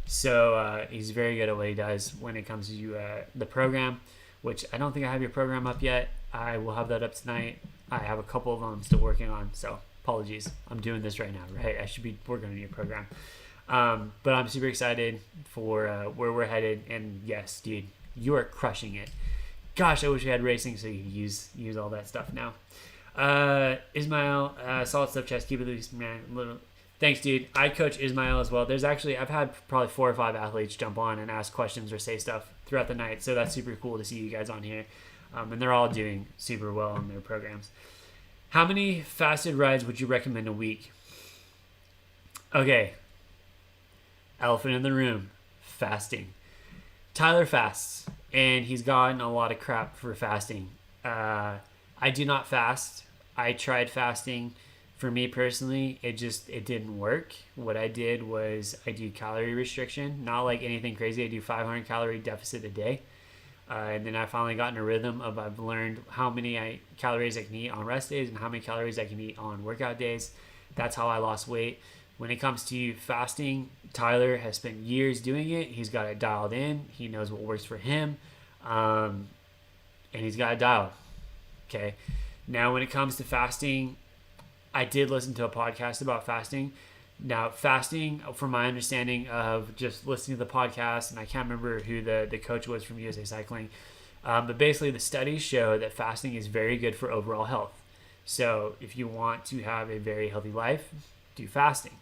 Speaker 1: So he's very good at what he does when it comes to the program, which I don't think I have your program up yet. I will have that up tonight. I have a couple of them I'm still working on, so apologies. I'm doing this right now, right? I should be working on your program. But I'm super excited for where we're headed. And yes, dude, you are crushing it. Gosh, I wish we had racing so you could use all that stuff now. Ismail, solid stuff, Chaz. Keep it loose, man. Thanks, dude. I coach Ismail as well. I've had probably 4 or 5 athletes jump on and ask questions or say stuff throughout the night. So that's super cool to see you guys on here. And they're all doing super well on their programs. How many fasted rides would you recommend a week? Okay. Elephant in the room. Fasting. Tyler fasts, and he's gotten a lot of crap for fasting. I do not fast. I tried fasting. For me personally, it didn't work. What I did was I do calorie restriction, not like anything crazy. I do 500 calorie deficit a day. And then I finally got in a rhythm of I've learned how many calories I can eat on rest days and how many calories I can eat on workout days. That's how I lost weight. When it comes to fasting, Tyler has spent years doing it. He's got it dialed in. He knows what works for him. And he's got it dialed. Okay. Now, when it comes to fasting, I did listen to a podcast about fasting. Now, fasting, from my understanding of just listening to the podcast, and I can't remember who the coach was from USA Cycling, but basically the studies show that fasting is very good for overall health. So if you want to have a very healthy life, do fasting.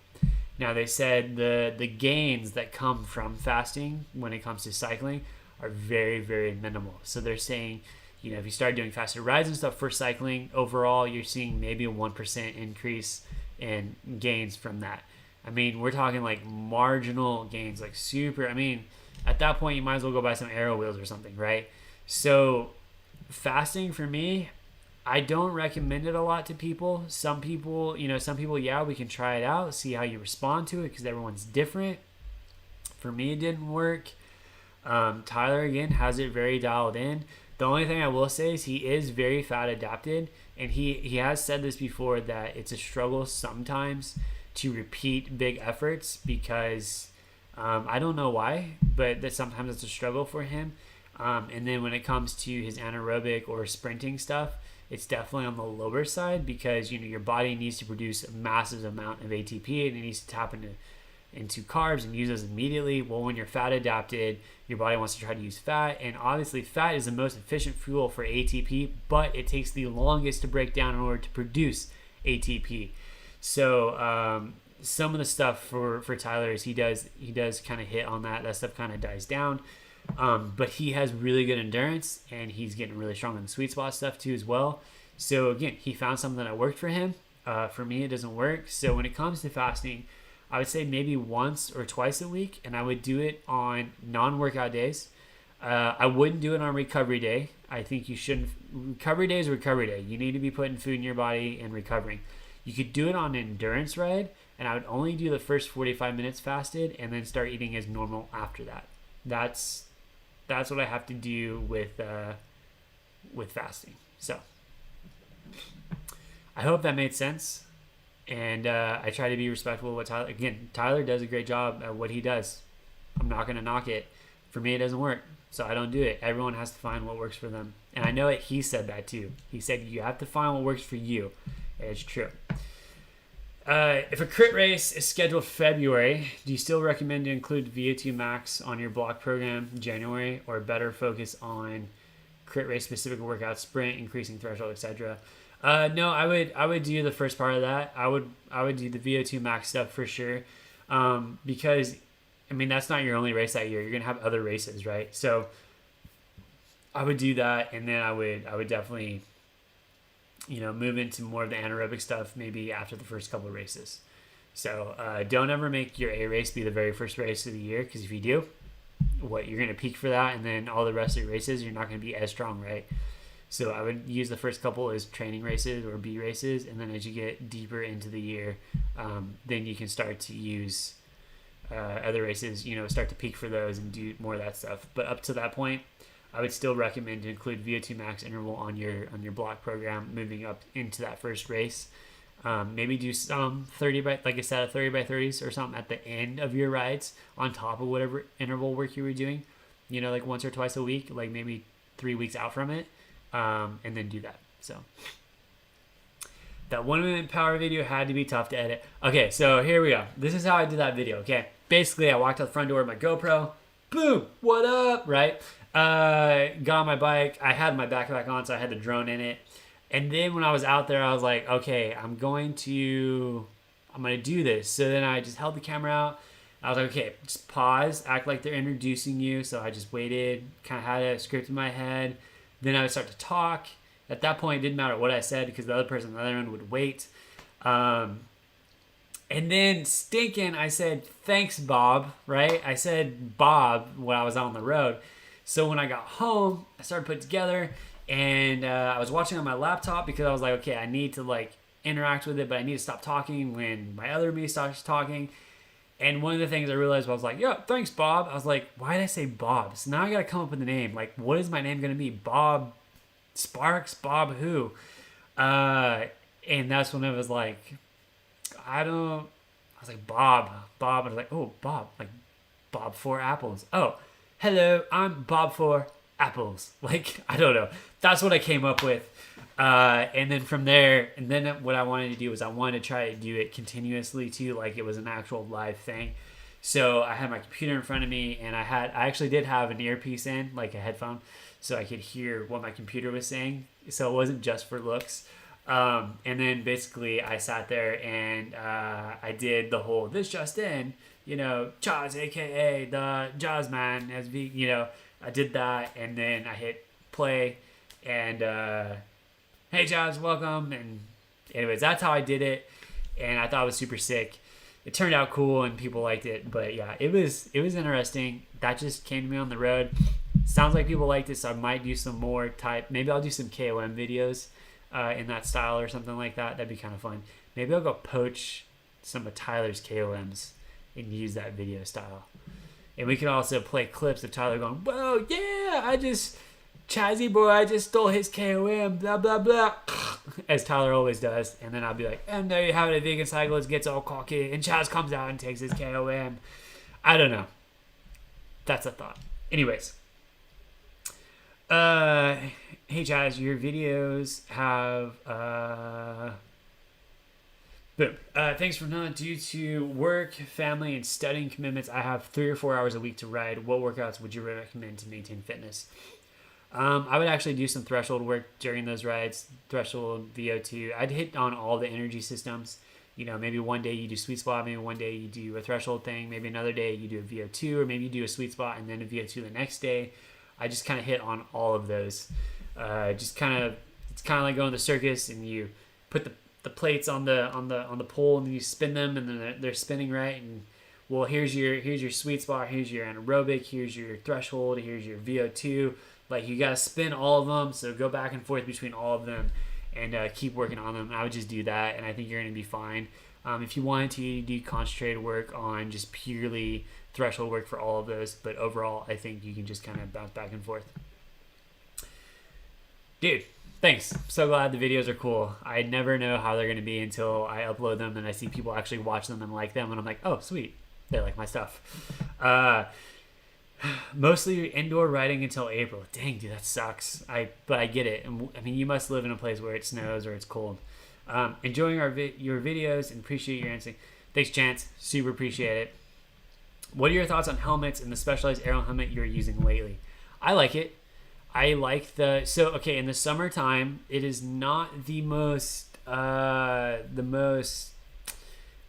Speaker 1: Now, they said the gains that come from fasting when it comes to cycling are very, very minimal. So they're saying, if you start doing faster rides and stuff for cycling, overall, you're seeing maybe a 1% increase in gains from that. I mean, we're talking like marginal gains, like super. I mean, at that point, you might as well go buy some aero wheels or something, right? So fasting for me, I don't recommend it a lot to people. Some people, yeah, we can try it out, see how you respond to it, because everyone's different. For me, it didn't work. Tyler, again, has it very dialed in. The only thing I will say is he is very fat adapted, and he has said this before, that it's a struggle sometimes to repeat big efforts, because I don't know why, but that sometimes it's a struggle for him. And then when it comes to his anaerobic or sprinting stuff, it's definitely on the lower side, because your body needs to produce a massive amount of ATP, and it needs to tap into carbs and use those immediately. Well, when you're fat adapted, your body wants to try to use fat, and obviously fat is the most efficient fuel for ATP, but it takes the longest to break down in order to produce ATP. So some of the stuff for Tyler is he does kind of hit on that stuff kind of dies down, but he has really good endurance, and he's getting really strong in the sweet spot stuff too as well. So again, he found something that worked for him. For me, it doesn't work. So when it comes to fasting, I would say maybe once or twice a week, and I would do it on non-workout days. I wouldn't do it on recovery day. I think you shouldn't. Recovery day is recovery day. You need to be putting food in your body and recovering. You could do it on an endurance ride, and I would only do the first 45 minutes fasted, and then start eating as normal after that. That's what I have to do with fasting. So I hope that made sense. And I try to be respectful of what Tyler... Again, Tyler does a great job at what he does. I'm not going to knock it. For me, it doesn't work, so I don't do it. Everyone has to find what works for them. And I know that he said that too. He said you have to find what works for you. And it's true. If a crit race is scheduled February, do you still recommend to include VO2 max on your block program in January, or better focus on crit race specific workout, sprint, increasing threshold, etc.? No, I would do the first part of that. I would do the VO2 max stuff for sure, because that's not your only race that year. You're gonna have other races, right? So I would do that, and then I would definitely move into more of the anaerobic stuff maybe after the first couple of races. So don't ever make your A race be the very first race of the year, because if you do, you're gonna peak for that, and then all the rest of your races you're not gonna be as strong, right? So I would use the first couple as training races or B races, and then as you get deeper into the year, then you can start to use other races, start to peak for those and do more of that stuff. But up to that point, I would still recommend to include VO2 max interval on your block program moving up into that first race. Maybe do some 30 by 30s or something at the end of your rides on top of whatever interval work you were doing, like once or twice a week, like maybe 3 weeks out from it. And then do that. So that 1 minute power video had to be tough to edit. Okay, so here we go. This is how I did that video. Okay, basically I walked out the front door with my GoPro. Boom, what up, right? Got on my bike. I had my backpack on, so I had the drone in it. And then when I was out there, I was like, okay, I'm gonna do this. So then I just held the camera out. I was like, okay, just pause, act like they're introducing you. So I just waited, kind of had a script in my head. Then I would start to talk. At that point, it didn't matter what I said, because the other person on the other end would wait. And then stinking, I said, thanks, Bob, right? I said Bob when I was on the road. So when I got home, I started putting together, and I was watching on my laptop, because I was like, okay, I need to interact with it, but I need to stop talking when my other me starts talking. And one of the things I realized was like, yeah, thanks, Bob. I was like, why did I say Bob? So now I got to come up with a name. Like, what is my name going to be? Bob Sparks? Bob who? And that's when it was like, I was like, Bob. I was like, oh, Bob. Like, Bob for apples. Oh, hello, I'm Bob for apples. Like, I don't know. That's what I came up with. And then from there, and then what I wanted to do was I wanted to try to do it continuously too, like it was an actual live thing. So I had my computer in front of me, and I actually did have an earpiece in, like a headphone, so I could hear what my computer was saying. So it wasn't just for looks. And then basically I sat there and I did the whole this just in, Chaz, aka the Jazz Man, I did that, and then I hit play, and hey Chaz, welcome. And anyways, that's how I did it, and I thought it was super sick. It turned out cool and people liked it. But yeah, it was interesting. That just came to me on the road. Sounds like people liked it, so I might do some more maybe I'll do some KOM videos in that style or something like that. That'd be kind of fun. Maybe I'll go poach some of Tyler's KOMs and use that video style. And we can also play clips of Tyler going, whoa, yeah, Chazzy boy, I just stole his KOM, blah, blah, blah. As Tyler always does. And then I'll be like, and there you have it, a vegan cyclist gets all cocky. And Chaz comes out and takes his KOM. I don't know. That's a thought. Anyways. Hey Chaz, your videos have boom. Thanks for not due to work, family, and studying commitments. I have 3 or 4 hours a week to ride. What workouts would you recommend to maintain fitness? I would actually do some threshold work during those rides. Threshold, VO2. I'd hit on all the energy systems. You know, maybe one day you do sweet spot, maybe one day you do a threshold thing, maybe another day you do a VO2, or maybe you do a sweet spot and then a VO2 the next day. I just kind of hit on all of those. It's kind of like going to the circus and you put the plates on the pole and then you spin them and then they're spinning right. And well, here's your sweet spot, here's your anaerobic, here's your threshold, here's your VO2. Like you gotta spin all of them, so go back and forth between all of them and keep working on them. I would just do that, and I think you're gonna be fine. If you wanted to do concentrated work on just purely threshold work for all of those, but overall, I think you can just kind of bounce back and forth. Dude, thanks. So glad the videos are cool. I never know how they're gonna be until I upload them and I see people actually watch them and like them, and I'm like, oh, sweet, they like my stuff. Mostly indoor riding until April. Dang, dude, that sucks. But I get it. And I mean, you must live in a place where it snows or it's cold. Enjoying your videos and appreciate your answering. Thanks, Chance. Super appreciate it. What are your thoughts on helmets and the Specialized aero helmet you're using lately? I like it. I like in the summertime, it is not the most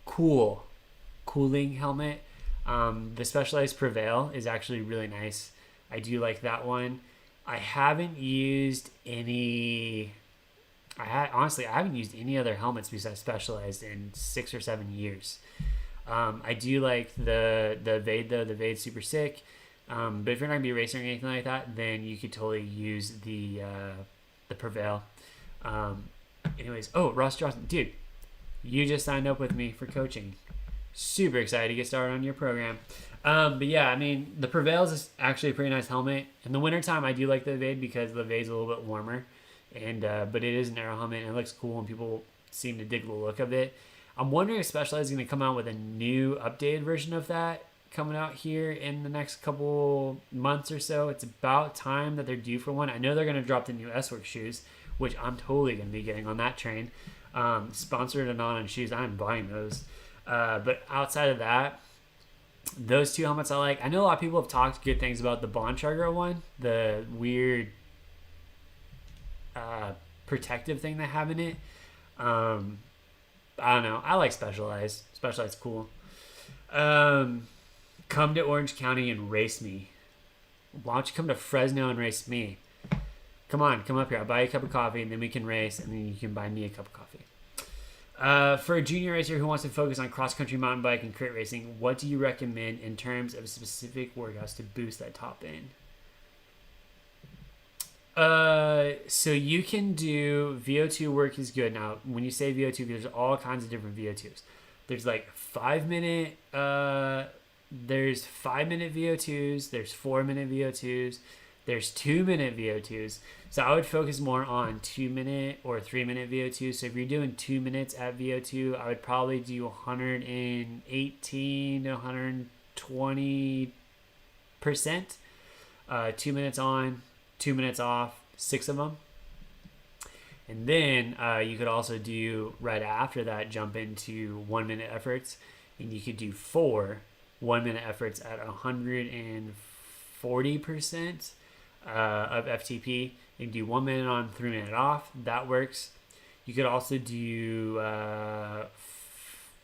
Speaker 1: cooling helmet. The Specialized Prevail is actually really nice. I do like that one. I haven't used any other helmets besides Specialized in 6 or 7 years. I do like the Vade though. The Vade's super sick. But if you're not gonna be racing or anything like that, then you could totally use the Prevail. Anyways, Ross Johnson, dude, you just signed up with me for coaching. Super excited to get started on your program. But yeah, I mean, the Prevail is actually a pretty nice helmet. In the wintertime, I do like the Vade because the Vade's a little bit warmer. And but it is an aero helmet and it looks cool and people seem to dig the look of it. I'm wondering if Specialized is going to come out with a new updated version of that coming out here in the next couple months or so. It's about time that they're due for one. I know they're going to drop the new S-Work shoes, which I'm totally going to be getting on that train. Sponsored and on shoes, I'm buying those. But outside of that, those two helmets I like. I know a lot of people have talked good things about the Bontrager one, the weird protective thing they have in it. I don't know. I like Specialized. Specialized's cool. Come to Orange County and race me. Why don't you come to Fresno and race me? Come on, come up here. I'll buy you a cup of coffee and then we can race and then you can buy me a cup of coffee. For a junior racer who wants to focus on cross-country mountain bike and crit racing, what do you recommend in terms of specific workouts to boost that top end? So you can do VO2 work is good. Now, when you say VO2, there's all kinds of different VO2s. There's like 5-minute, there's 5-minute VO2s, there's 4-minute VO2s, there's 2-minute VO2s. So I would focus more on 2-minute or 3-minute VO2. So if you're doing 2 minutes at VO2, I would probably do 118 to 120%. 2 minutes on, 2 minutes off, 6 of them. And then you could also do right after that, jump into 1-minute efforts, and you could do 4 1-minute efforts at 140% of FTP. You can do 1 minute on, 3 minute off. That works. You could also do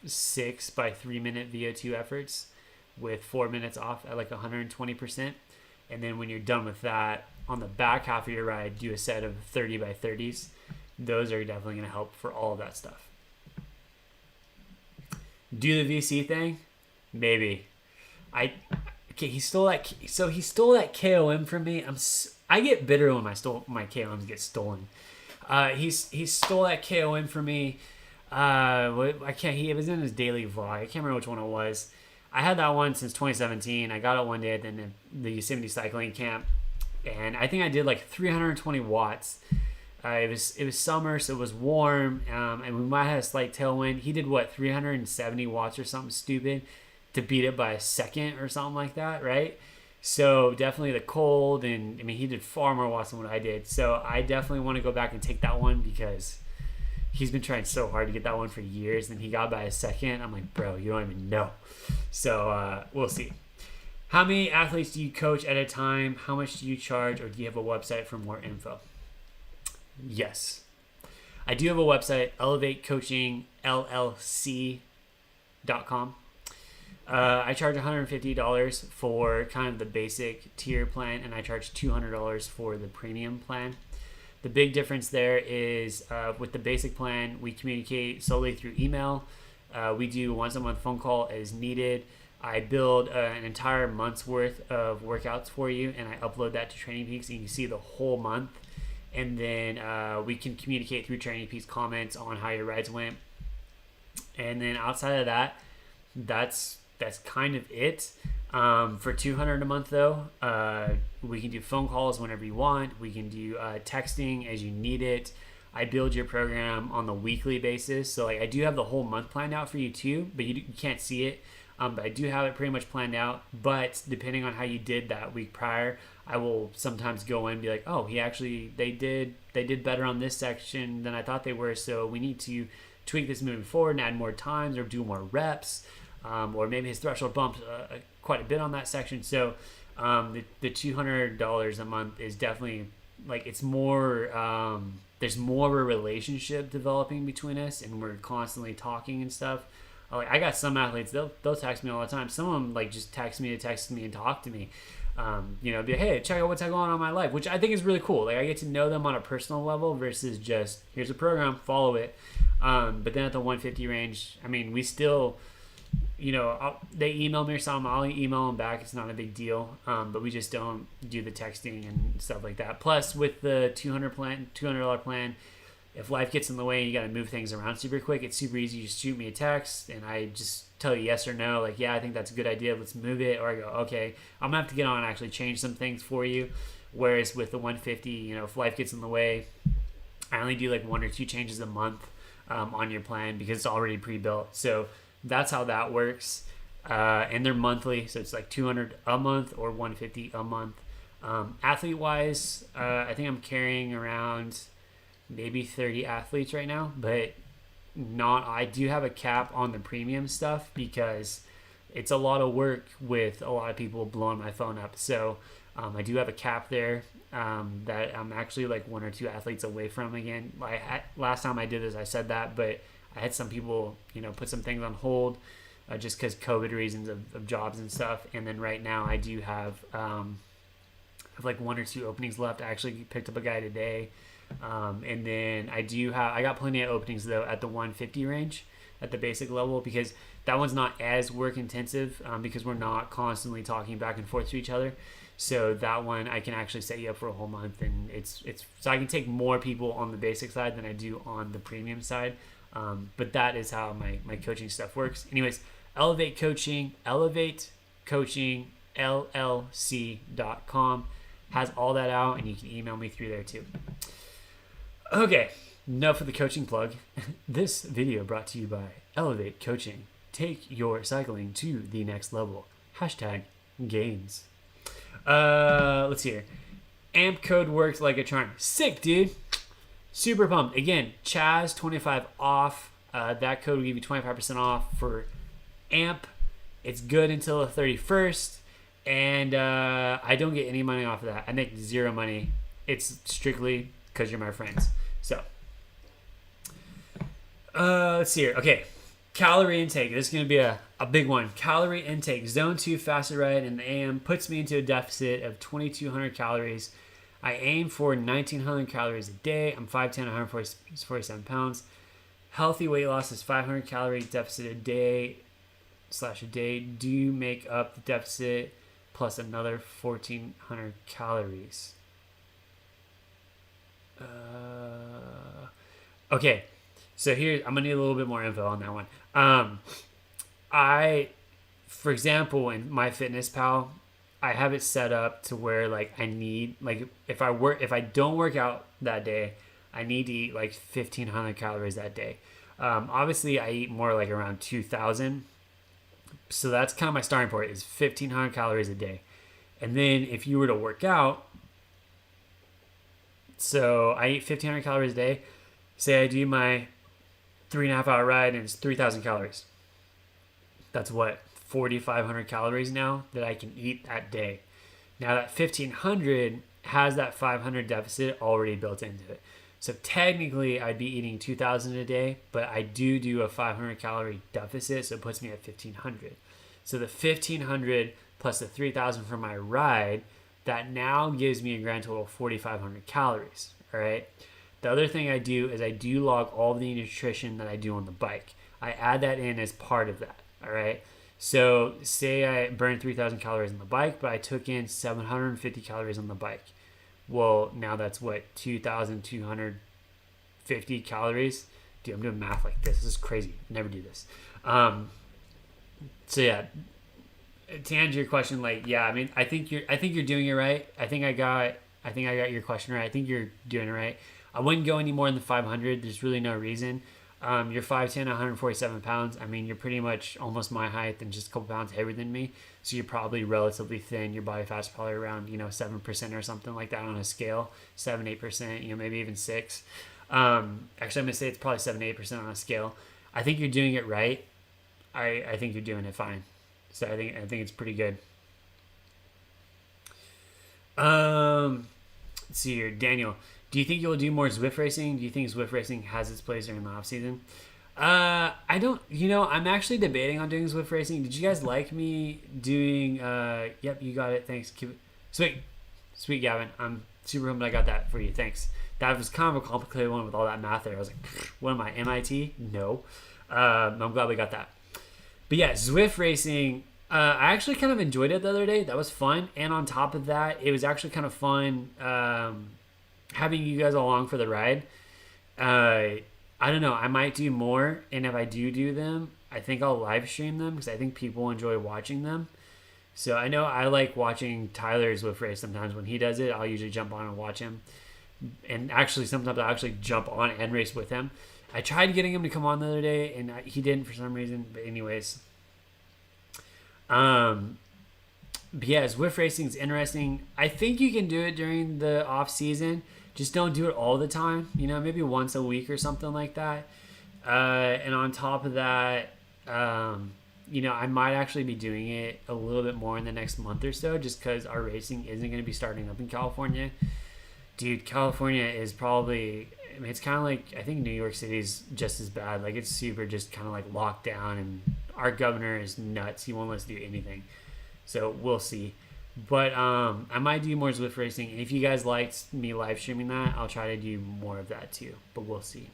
Speaker 1: 6 by 3-minute VO2 efforts with 4 minutes off at like 120%. And then when you're done with that, on the back half of your ride, do a set of 30 by 30s. Those are definitely going to help for all of that stuff. Do the VC thing? Maybe. He stole that KOM from me. I get bitter when my KOMs get stolen. He stole that KOM from me. I can't. It was in his daily vlog. I can't remember which one it was. I had that one since 2017. I got it one day at the Yosemite cycling camp, and I think I did like 320 watts. It was summer, so it was warm, and we might have a slight tailwind. He did what, 370 watts or something stupid to beat it by a second or something like that, right? So definitely the cold, and I mean he did far more watts than what I did. So I definitely want to go back and take that one because he's been trying so hard to get that one for years, and he got by a second. I'm like, bro, you don't even know. So we'll see. How many athletes do you coach at a time? How much do you charge, or do you have a website for more info? Yes. I do have a website, elevatecoachingllc.com. I charge $150 for kind of the basic tier plan, and I charge $200 for the premium plan. The big difference there is with the basic plan, we communicate solely through email. We do once a month phone call as needed. I build an entire month's worth of workouts for you, and I upload that to Training Peaks, and you can see the whole month. And then we can communicate through Training Peaks comments on how your rides went. And then outside of that, that's kind of it. For $200 a month though, we can do phone calls whenever you want. We can do texting as you need it. I build your program on the weekly basis. So like I do have the whole month planned out for you too, but you can't see it. But I do have it pretty much planned out. But depending on how you did that week prior, I will sometimes go in and be like, oh, they did better on this section than I thought they were. So we need to tweak this moving forward and add more times or do more reps. Or maybe his threshold bumped quite a bit on that section. So the $200 a month is definitely like it's more. There's more of a relationship developing between us, and we're constantly talking and stuff. Like I got some athletes, they'll text me all the time. Some of them like just text me and talk to me. Be like, hey, check out what's going on in my life, which I think is really cool. Like I get to know them on a personal level versus just here's a program, follow it. But then at the 150 range, I mean, we still. They email me or something, I'll email them back. It's not a big deal, but we just don't do the texting and stuff like that. Plus, with the $200 plan, if life gets in the way and you got to move things around super quick, it's super easy. You just shoot me a text, and I just tell you yes or no. Like, yeah, I think that's a good idea. Let's move it. Or I go, okay, I'm going to have to get on and actually change some things for you. Whereas with the 150, if life gets in the way, I only do like 1 or 2 changes a month on your plan because it's already pre-built. So that's how that works. And they're monthly, so it's like $200 a month or $150 a month. Athlete wise, I think I'm carrying around maybe 30 athletes right now, but I do have a cap on the premium stuff because it's a lot of work with a lot of people blowing my phone up. So I do have a cap there that I'm actually like 1 or 2 athletes away from again. Last time I did this, I said that, but I had some people, put some things on hold just because COVID reasons of jobs and stuff. And then right now I do have like 1 or 2 openings left. I actually picked up a guy today. And then I got plenty of openings though at the 150 range at the basic level because that one's not as work intensive because we're not constantly talking back and forth to each other. So that one I can actually set you up for a whole month, and it's so I can take more people on the basic side than I do on the premium side. But that is how my coaching stuff works. Anyways, Elevate Coaching, elevatecoachingllc.com has all that out, and you can email me through there too. Okay, enough of the coaching plug. This video brought to you by Elevate Coaching. Take your cycling to the next level. #gains. Let's see here. AMP code works like a charm. Sick, dude. Super pumped. Again, Chaz 25 off. That code will give you 25% off for AMP. It's good until the 31st. And I don't get any money off of that. I make 0 money. It's strictly because you're my friends. So, let's see here. Okay, calorie intake. This is going to be a big one. Calorie intake. Zone 2 fasted ride in the AM puts me into a deficit of 2,200 calories. I aim for 1,900 calories a day. I'm 5'10", 147 pounds. Healthy weight loss is 500 calorie deficit a day / a day. Do you make up the deficit plus another 1,400 calories? Okay, so here I'm gonna need a little bit more info on that one. I, for example, in my Fitness Pal, I have it set up to where like I need like if I don't work out that day, I need to eat like 1,500 calories that day. Obviously, I eat more like around 2,000, so that's kind of my starting point is 1,500 calories a day. And then if you were to work out, so I eat 1,500 calories a day. Say I do my 3.5 hour ride and it's 3,000 calories. That's what 4,500 calories now that I can eat that day. Now that 1,500 has that 500 deficit already built into it. So technically I'd be eating 2,000 a day, but I do a 500 calorie deficit, so it puts me at 1,500. So the 1,500 plus the 3,000 for my ride, that now gives me a grand total of 4,500 calories. All right. The other thing I do is I do log all the nutrition that I do on the bike. I add that in as part of that. All right. So say I burned 3,000 calories on the bike, but I took in 750 calories on the bike. Well, now that's what, 2,250 calories? Dude, I'm doing math like this. This is crazy. I never do this. So yeah, to answer your question, like, yeah, I mean, I think you're doing it right. I think I got your question right. I think you're doing it right. I wouldn't go any more than the 500. There's really no reason. You're 5'10", 147 pounds. I mean, you're pretty much almost my height and just a couple pounds heavier than me. So you're probably relatively thin. Your body fat's probably around, 7% or something like that on a scale. 7, 8%, maybe even 6. Actually, I'm going to say it's probably 7, 8% on a scale. I think you're doing it right. I think you're doing it fine. So I think it's pretty good. Let's see here. Daniel, do you think you'll do more Zwift racing? Do you think Zwift racing has its place during the off season? I don't, I'm actually debating on doing Zwift racing. Did you guys like me doing, yep, you got it. Thanks. Keep it. Sweet, Gavin. I'm super humbled I got that for you. Thanks. That was kind of a complicated one with all that math there. I was like, what am I, MIT? No. I'm glad we got that. But yeah, Zwift racing, I actually kind of enjoyed it the other day. That was fun. And on top of that, it was actually kind of fun having you guys along for the ride. I don't know. I might do more. And if I do them, I think I'll live stream them because I think people enjoy watching them. So I know I like watching Tyler's Zwift race sometimes. When he does it, I'll usually jump on and watch him. And actually, sometimes I'll actually jump on and race with him. I tried getting him to come on the other day, and he didn't for some reason. But anyways. But yeah, Zwift racing is interesting. I think you can do it during the off season. Just don't do it all the time. Maybe once a week or something like that. And on top of that, I might actually be doing it a little bit more in the next month or so, just because our racing isn't going to be starting up in California. Dude, California is probably, it's kind of like, I think New York City is just as bad. Like, it's super just kind of like locked down, and our governor is nuts. He won't let us do anything. So we'll see. But I might do more Zwift racing. And if you guys liked me live streaming that, I'll try to do more of that too. But we'll see.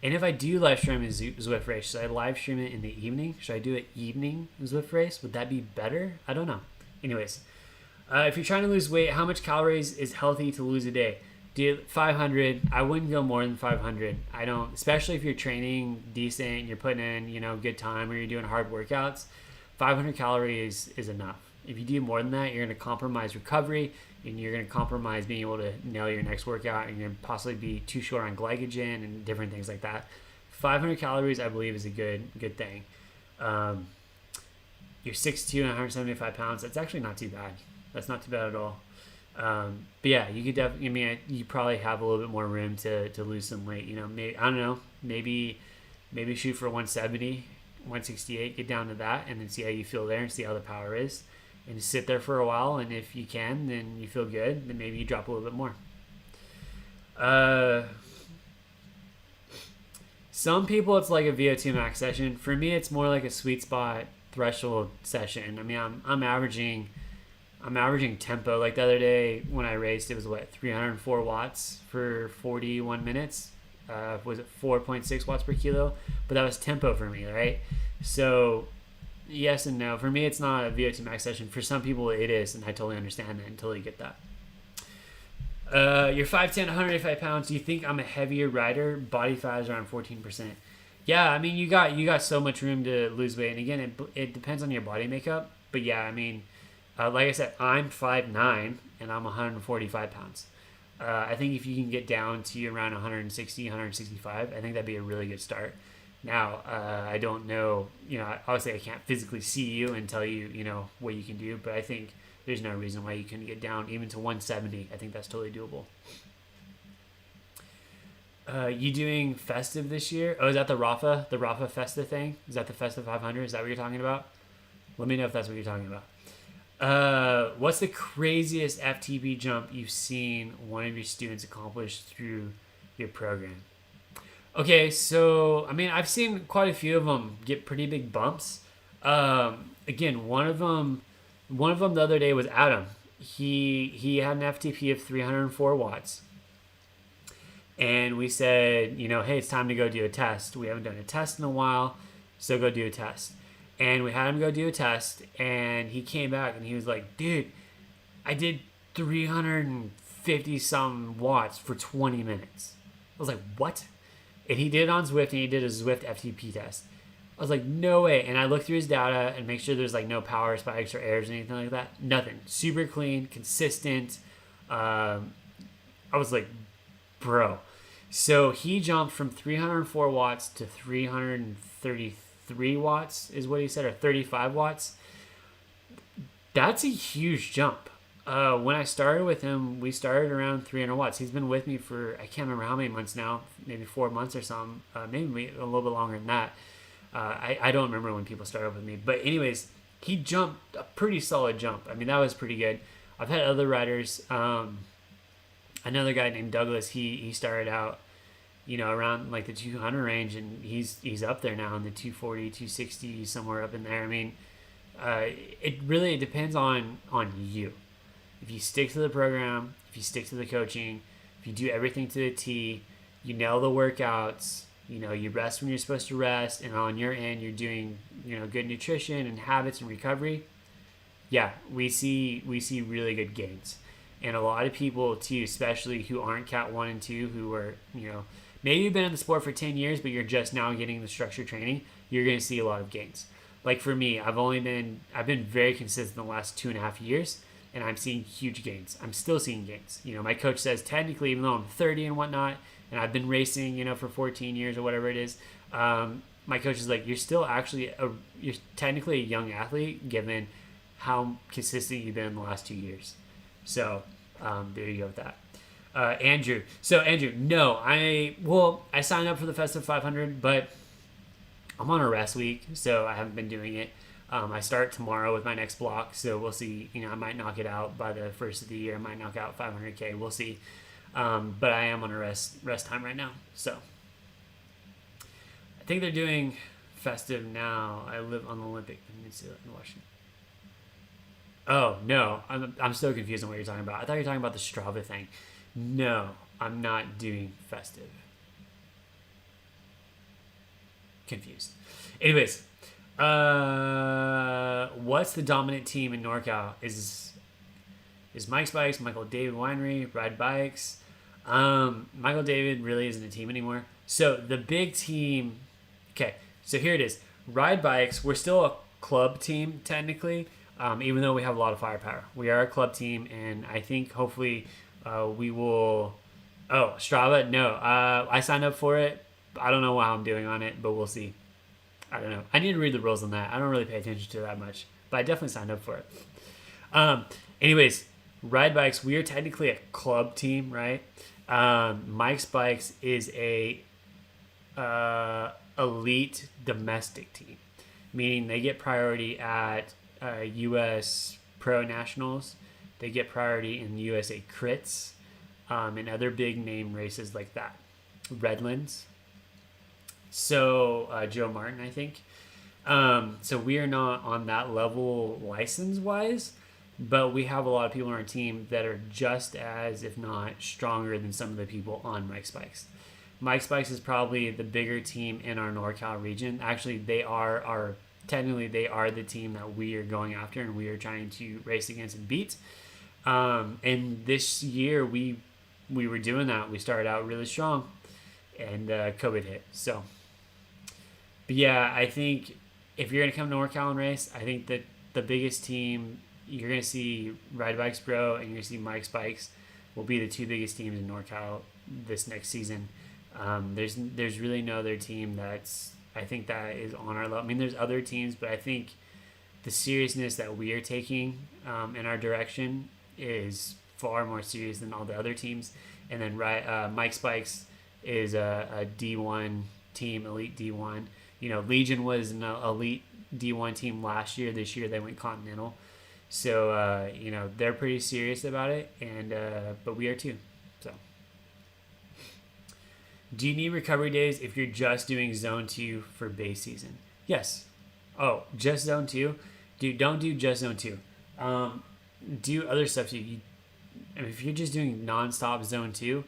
Speaker 1: And if I do live stream a Zwift race, should I live stream it in the evening? Should I do an evening Zwift race? Would that be better? I don't know. Anyways, if you're trying to lose weight, how much calories is healthy to lose a day? Dude, 500. I wouldn't go more than 500. I don't, especially if you're training decent, you're putting in, good time, or you're doing hard workouts. 500 calories is enough. If you do more than that, you're going to compromise recovery, and you're going to compromise being able to nail your next workout, and you're going to possibly be too short on glycogen and different things like that. 500 calories, I believe, is a good thing. You're 6'2" and 175 pounds. That's actually not too bad. That's not too bad at all. But yeah, you could definitely, you probably have a little bit more room to lose some weight. Maybe, I don't know, maybe shoot for 170, 168, get down to that, and then see how you feel there and see how the power is. And just sit there for a while, and if you can, then you feel good, then maybe you drop a little bit more. Some people, it's like a VO2 max session. For me, it's more like a sweet spot threshold session. I'm averaging tempo. Like the other day when I raced, it was 304 watts for 41 minutes. Was it 4.6 watts per kilo? But that was tempo for me, right? So yes and no. For me, it's not a VO2 max session. For some people, it is, and I totally understand that until you get that. You're 5'10", 185 pounds. Do you think I'm a heavier rider? Body fat is around 14%. Yeah, I mean, you got so much room to lose weight. And again, it depends on your body makeup. But yeah, I mean, like I said, I'm 5'9", and I'm 145 pounds. I think if you can get down to around 160, 165, I think that'd be a really good start. Now, I don't know, obviously I can't physically see you and tell you, what you can do, but I think there's no reason why you couldn't get down even to 170. I think that's totally doable. You doing festive this year? Oh, is that the Rafa Festa thing? Is that the Festa 500? Is that what you're talking about? Let me know if that's what you're talking about. What's the craziest FTP jump you've seen one of your students accomplish through your program? Okay, so I mean, I've seen quite a few of them get pretty big bumps. Again, one of them the other day was Adam. He had an FTP of 304 watts, and we said, hey, it's time to go do a test. We haven't done a test in a while, so go do a test. And we had him go do a test, and he came back and he was like, dude, I did 350 something watts for 20 minutes. I was like, what? And he did it on Zwift, and he did a Zwift FTP test. I was like, no way. And I looked through his data and make sure there's like no power spikes or errors or anything like that. Nothing. Super clean, consistent. I was like, bro. So he jumped from 304 watts to 333 watts is what he said, or 35 watts. That's a huge jump. When I started with him, we started around 300 watts. He's been with me for, I can't remember how many months now, maybe 4 months or something, maybe a little bit longer than that. I don't remember when people started with me. But anyways, he jumped a pretty solid jump. I mean, that was pretty good. I've had other riders. Another guy named Douglas, he started out, around like the 200 range, and he's up there now in the 240, 260, somewhere up in there. I mean, it really depends on you. If you stick to the program, if you stick to the coaching, if you do everything to the T, you nail the workouts, you rest when you're supposed to rest, and on your end, you're doing, good nutrition and habits and recovery. Yeah, we see really good gains. And a lot of people too, especially who aren't Cat 1 and 2, who are, maybe you've been in the sport for 10 years, but you're just now getting the structured training, you're going to see a lot of gains. Like for me, I've been very consistent the last 2.5 years, and I'm seeing huge gains. I'm still seeing gains. My coach says technically, even though I'm 30 and whatnot, and I've been racing, for 14 years or whatever it is, my coach is like, you're still actually, you're technically a young athlete given how consistent you've been in the last 2 years. So there you go with that. Andrew. So Andrew, no, I signed up for the Festive 500, but I'm on a rest week, so I haven't been doing it. I start tomorrow with my next block, so we'll see. I might knock it out by the first of the year. I might knock out 500K. We'll see. But I am on a rest time right now. So I think they're doing Festive now. I live on the Olympic Peninsula in Washington. Oh, no. I'm so confused on what you're talking about. I thought you were talking about the Strava thing. No, I'm not doing Festive. Confused. Anyways, what's the dominant team in NorCal? Is Mike's Bikes, Michael David Winery, Ride Bikes? Michael David really isn't a team anymore. So the big team... Okay, so here it is. Ride Bikes, we're still a club team, technically. Even though we have a lot of firepower. We are a club team, and I think hopefully we will... Oh, Strava? No. I signed up for it. I don't know how I'm doing on it, but we'll see. I don't know. I need to read the rules on that. I don't really pay attention to that much, but I definitely signed up for it. Anyways, Ride Bikes, we are technically a club team, right? Mike's Bikes is a elite domestic team, meaning they get priority at U.S. Pro Nationals. They get priority in USA Crits and other big name races like that. Redlands. So Joe Martin, I think. So we are not on that level license-wise, but we have a lot of people on our team that are just as, if not stronger than some of the people on Mike's Bikes. Mike's Bikes is probably the bigger team in our NorCal region. Actually, technically they are the team that we are going after and we are trying to race against and beat. And this year we we were doing that. We started out really strong, and COVID hit. So, but yeah, I think if you're gonna come to NorCal and race, I think that the biggest team you're gonna see, Ride Bikes Bro and you're gonna see Mike's Bikes, will be the two biggest teams in NorCal this next season. There's really no other team I think that is on our level. I mean, there's other teams, but I think the seriousness that we are taking in our direction is far more serious than all the other teams. And then Mike's Bikes is a D1 team, elite D1. Legion was an elite D1 team last year. This year they went Continental. So, they're pretty serious about it, and but we are too. So, do you need recovery days if you're just doing Zone 2 for base season? Yes. Oh, just Zone 2? Dude, don't do just Zone 2. Do other stuff too. If you're just doing nonstop Zone 2,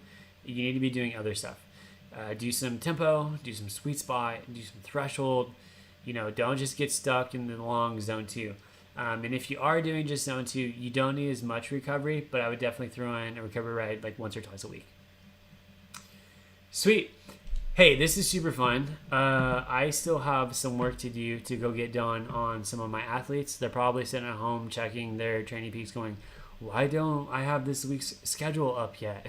Speaker 1: you need to be doing other stuff. Do some tempo, do some sweet spot, do some threshold. Don't just get stuck in the long Zone 2. And if you are doing just Zone 2, you don't need as much recovery, but I would definitely throw in a recovery ride like once or twice a week. Sweet. Hey, this is super fun. I still have some work to do to go get done on some of my athletes. They're probably sitting at home checking their Training Peaks going, why don't I have this week's schedule up yet?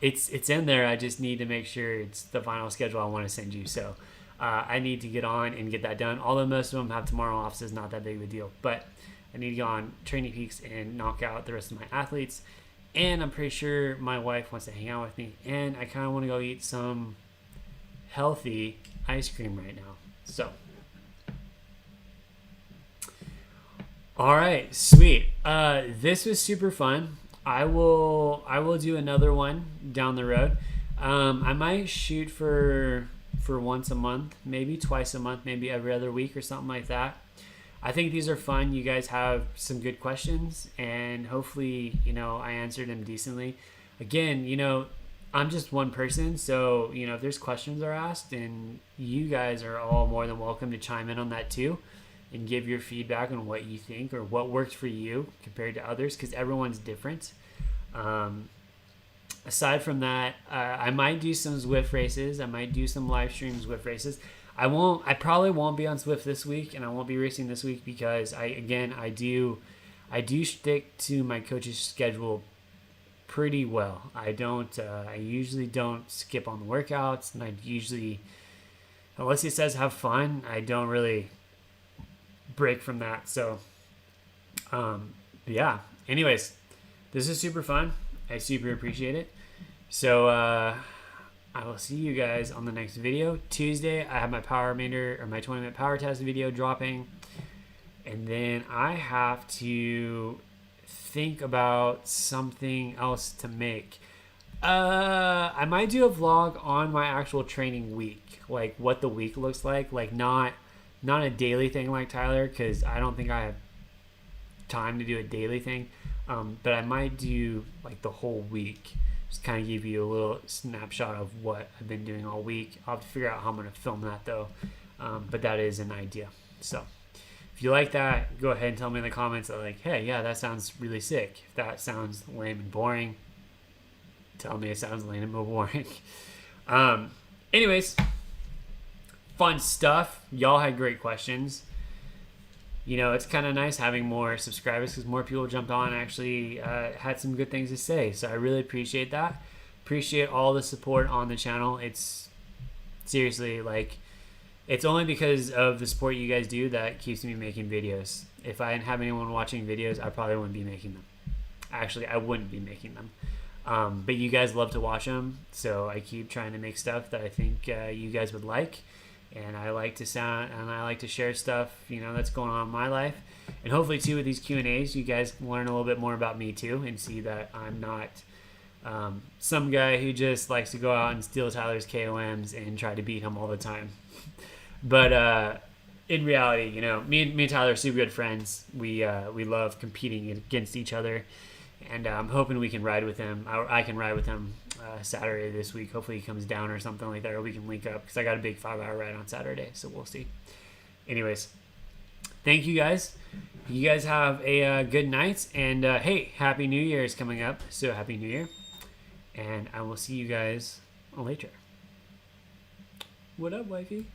Speaker 1: It's in there. I just need to make sure it's the final schedule I want to send you. So I need to get on and get that done. Although most of them have tomorrow off, so it's not that big of a deal. But I need to go on Training Peaks and knock out the rest of my athletes. And I'm pretty sure my wife wants to hang out with me. And I kind of want to go eat some healthy ice cream right now. So, all right, sweet. This was super fun. I will do another one down the road. I might shoot for once a month, maybe twice a month, maybe every other week or something like that. I think these are fun. You guys have some good questions, and hopefully, I answered them decently. Again, I'm just one person, so, if there's questions are asked, and you guys are all more than welcome to chime in on that too and give your feedback on what you think or what worked for you compared to others, because everyone's different. Aside from that, I might do some Zwift races. I might do some live stream Zwift races. I probably won't be on Zwift this week, and I won't be racing this week because I do stick to my coach's schedule pretty well. I usually don't skip on the workouts, and I usually, unless he says have fun, I don't really break from that. So, yeah. Anyways, this is super fun. I super appreciate it. So, I will see you guys on the next video. Tuesday, I have my power meter or my 20-minute power test video dropping. And then I have to think about something else to make. I might do a vlog on my actual training week, like what the week looks like not a daily thing like Tyler, because I don't think I have time to do a daily thing. But I might do like the whole week. Just kind of give you a little snapshot of what I've been doing all week. I'll have to figure out how I'm going to film that though. But that is an idea. So if you like that, go ahead and tell me in the comments that like, hey, yeah, that sounds really sick. If that sounds lame and boring, tell me it sounds lame and boring. Anyways, fun stuff. Y'all had great questions. It's kind of nice having more subscribers because more people jumped on and actually had some good things to say. So I really appreciate that. Appreciate all the support on the channel. It's seriously it's only because of the support you guys do that keeps me making videos. If I didn't have anyone watching videos, I probably wouldn't be making them. Actually, I wouldn't be making them. But you guys love to watch them, so I keep trying to make stuff that I think you guys would like. And I like to share stuff, that's going on in my life. And hopefully too with these Q&As, you guys learn a little bit more about me too and see that I'm not some guy who just likes to go out and steal Tyler's KOMs and try to beat him all the time. But in reality, me and Tyler are super good friends. We love competing against each other. And I'm hoping we can ride with him. I can ride with him Saturday this week. Hopefully he comes down or something like that, or we can link up because I got a big 5-hour ride on Saturday, so we'll see. Anyways, thank you guys. You guys have a good night, and hey, Happy New Year is coming up, so Happy New Year. and I will see you guys later. What up, wifey?